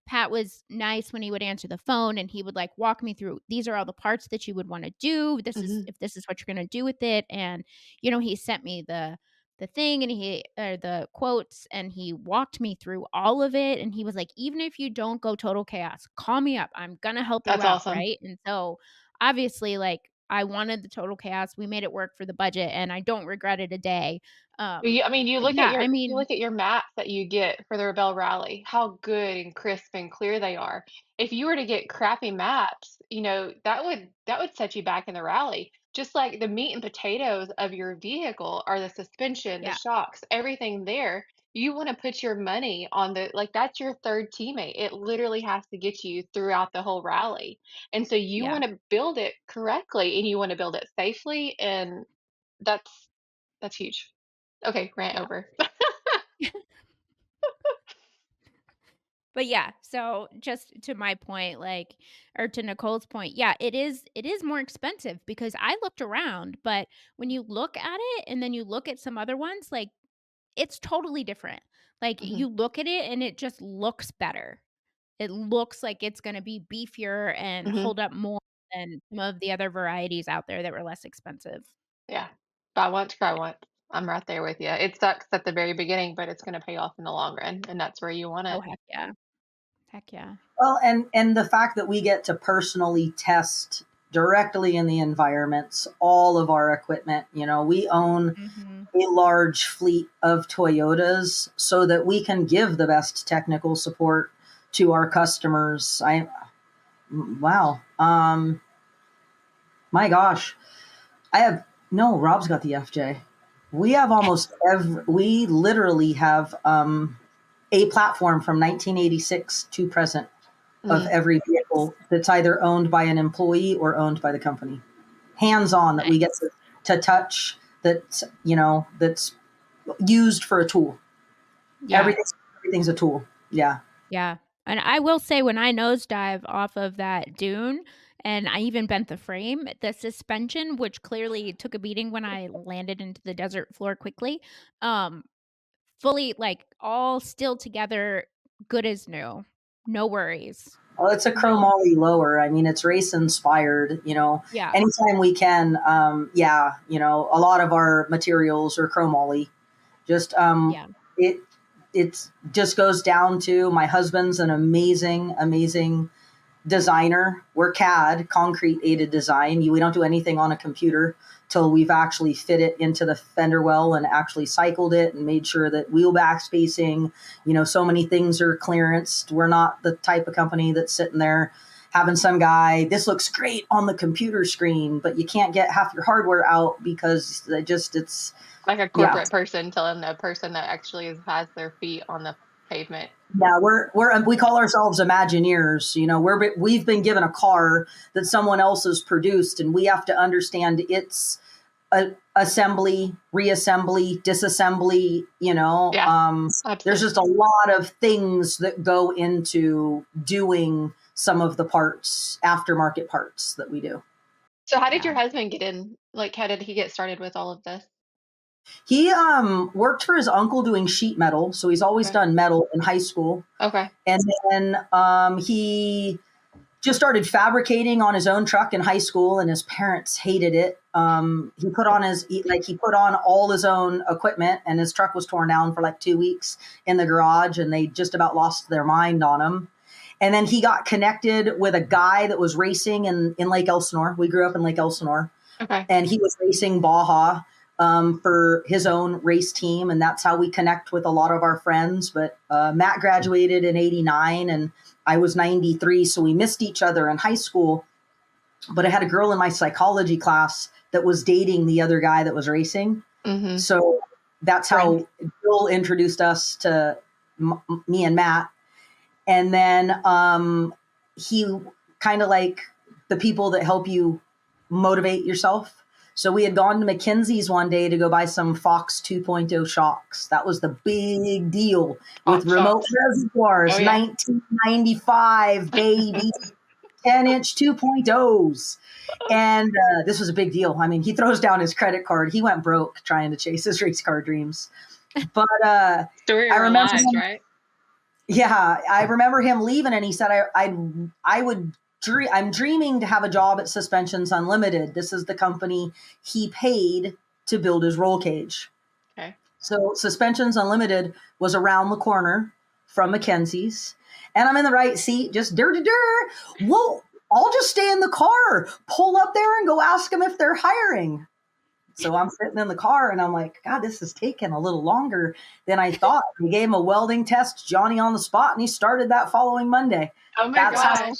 Pat was nice when he would answer the phone, and he would, like, walk me through, "These are all the parts that you would wanna do. This is Mhm. if this is what you're gonna do with it," and, he sent me the thing and the quotes, and he walked me through all of it, and he was like, "Even if you don't go total chaos, call me up. I'm gonna help you That's out," awesome. right? And so, obviously, like, I wanted the total chaos. We made it work for the budget, and I don't regret it a day. Well, Um, you I mean, but yeah, I you mean. look at your maps that you get for the Rebelle Rally, how good and crisp and clear they are. If you were to get crappy maps, that would set you back in the rally. Just like the meat and potatoes of your vehicle are the suspension, the Yeah, shocks, everything there. You want to put your money on that's your third teammate. It literally has to get you throughout the whole rally. And so you yeah, want to build it correctly and you want to build it safely, and that's that's huge. Okay, rant yeah. over. But yeah, so just to my point, like, or to Nicole's point, yeah, it is more expensive because I looked around, but when you look at it and then you look at some other ones, like, it's totally different. Like, Mhm, you look at it and it just looks better. It looks like it's gonna be beefier and mhm, hold up more than some of the other varieties out there that were less expensive. yeah. Buy once, cry once. I'm right there with you. It sucks at the very beginning, but it's gonna pay off in the long run, and that's where you want Oh, it. heck yeah. Heck yeah. Well, and the fact that we get to personally test directly in the environments all of our equipment, we own Mhm. a large fleet of Toyotas so that we can give the best technical support to our customers. I wow. My gosh. I have no, Rob's got the FJ. We literally have a platform from 1986 to present of Mhm, every vehicle that's either owned by an employee or owned by the company. Hands on that we get Nice. to touch, that's used for a tool. Yeah. Everything's a tool. Yeah. Yeah, and I will say when I nosedive off of that dune, and I even bent the frame, the suspension, which clearly took a beating when I landed into the desert floor quickly, um, fully, like, all still together, good as new. No worries. Well, it's a No. chromoly lower. I mean, it's race inspired. Yeah, Anytime we can, yeah, a lot of our materials are chromoly. Just yeah, it it just goes down to my husband's an amazing, amazing designer. We're CAD, concrete aided design. We don't do anything on a computer till we've actually fit it into the fender well and actually cycled it and made sure that wheel back spacing, so many things are clearanced. We're not the type of company that's sitting there having some guy, this looks great on the computer screen, but you can't get half your hardware out because it's, like a yeah. corporate person telling the person that actually has their feet on the pavement. Yeah, we call ourselves Imagineers. We've been given a car that someone else has produced, and we have to understand its assembly, reassembly, disassembly. Yeah, There's absolutely. just a lot of things that go into doing some of the parts, aftermarket parts that we do. So how did your yeah. husband get in? Like, how did he get started with all of this? He worked for his uncle doing sheet metal, so he's always Okay. done metal in high school, Okay. and then he just started fabricating on his own truck in high school, and his parents hated it. He put on all his own equipment, and his truck was torn down for like 2 weeks in the garage, and they just about lost their mind on him. And then he got connected with a guy that was racing in Lake Elsinore. We grew up in Lake Elsinore, Okay. and he was racing Baja for his own race team, and that's how we connect with a lot of our friends. But Matt graduated in '89, and I was '93, so we missed each other in high school. But I had a girl in my psychology class that was dating the other guy that was racing. Mm-hmm. So that's Friend. how Bill introduced us to me and Matt. And then he kind of like the people that help you motivate yourself. So we had gone to McKinsey's one day to go buy some Fox 2.0 shocks. That was the big deal with remote reservoirs, 1995, baby, 10-inch 2.0s. And this was a big deal. I mean, he throws down his credit card. He went broke trying to chase his race car dreams. But Story I of our remember lives, him, right? yeah, I remember him leaving, and he said, I'm dreaming to have a job at Suspensions Unlimited. This is the company he paid to build his roll cage. Okay. So Suspensions Unlimited was around the corner from Mackenzie's, and I'm in the right seat, just Well, I'll just stay in the car, pull up there and go ask them if they're hiring. So I'm sitting in the car and I'm like, God, this is taking a little longer than I thought. We gave him a welding test, Johnny on the spot, and he started that following Monday. Oh my That's how gosh.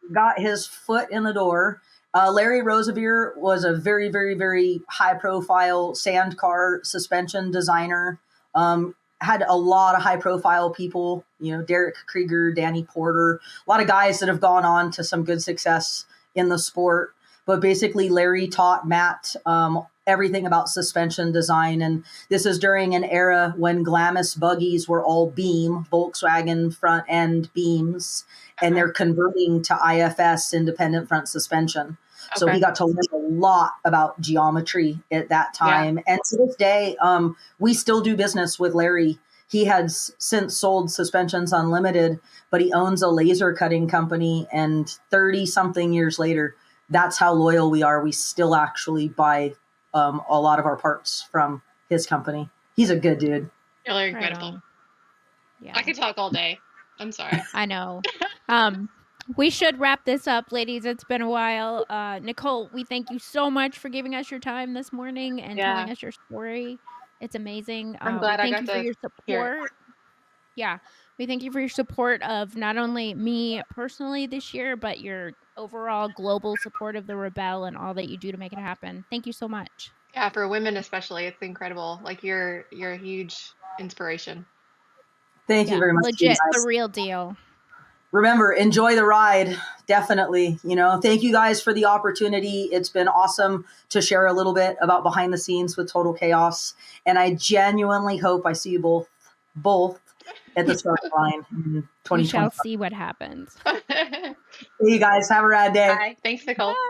he got his foot in the door. Larry Roseveare was a very, very, very high profile sand car suspension designer. Had a lot of high profile people, Derek Krieger, Danny Porter, a lot of guys that have gone on to some good success in the sport. But basically, Larry taught Matt everything about suspension design. And this is during an era when Glamis buggies were all beam, Volkswagen front end beams, and they're converting to IFS, independent front suspension. So he got to learn a lot about geometry at that time. Yeah. And to this day, we still do business with Larry. He has since sold Suspensions Unlimited, but he owns a laser cutting company. And 30 something years later, that's how loyal we are. We still actually buy a lot of our parts from his company. He's a good dude. You're incredible. Yeah. I could talk all day. I'm sorry. I know. We should wrap this up, ladies. It's been a while. Nicole, we thank you so much for giving us your time this morning and telling us your story. It's amazing. I'm glad I got for your support. Yeah. We thank you for your support of not only me personally this year, but your overall global support of the Rebel and all that you do to make it happen. Thank you so much. Yeah, for women especially, it's incredible. Like you're a huge inspiration. Thank you very much. Legit, the real deal. Remember, enjoy the ride. Definitely. Thank you guys for the opportunity. It's been awesome to share a little bit about behind the scenes with Total Chaos. And I genuinely hope I see you both at the start line in 2020. We shall see what happens. See you guys. Have a rad day. Bye. Thanks, Nicole. Bye.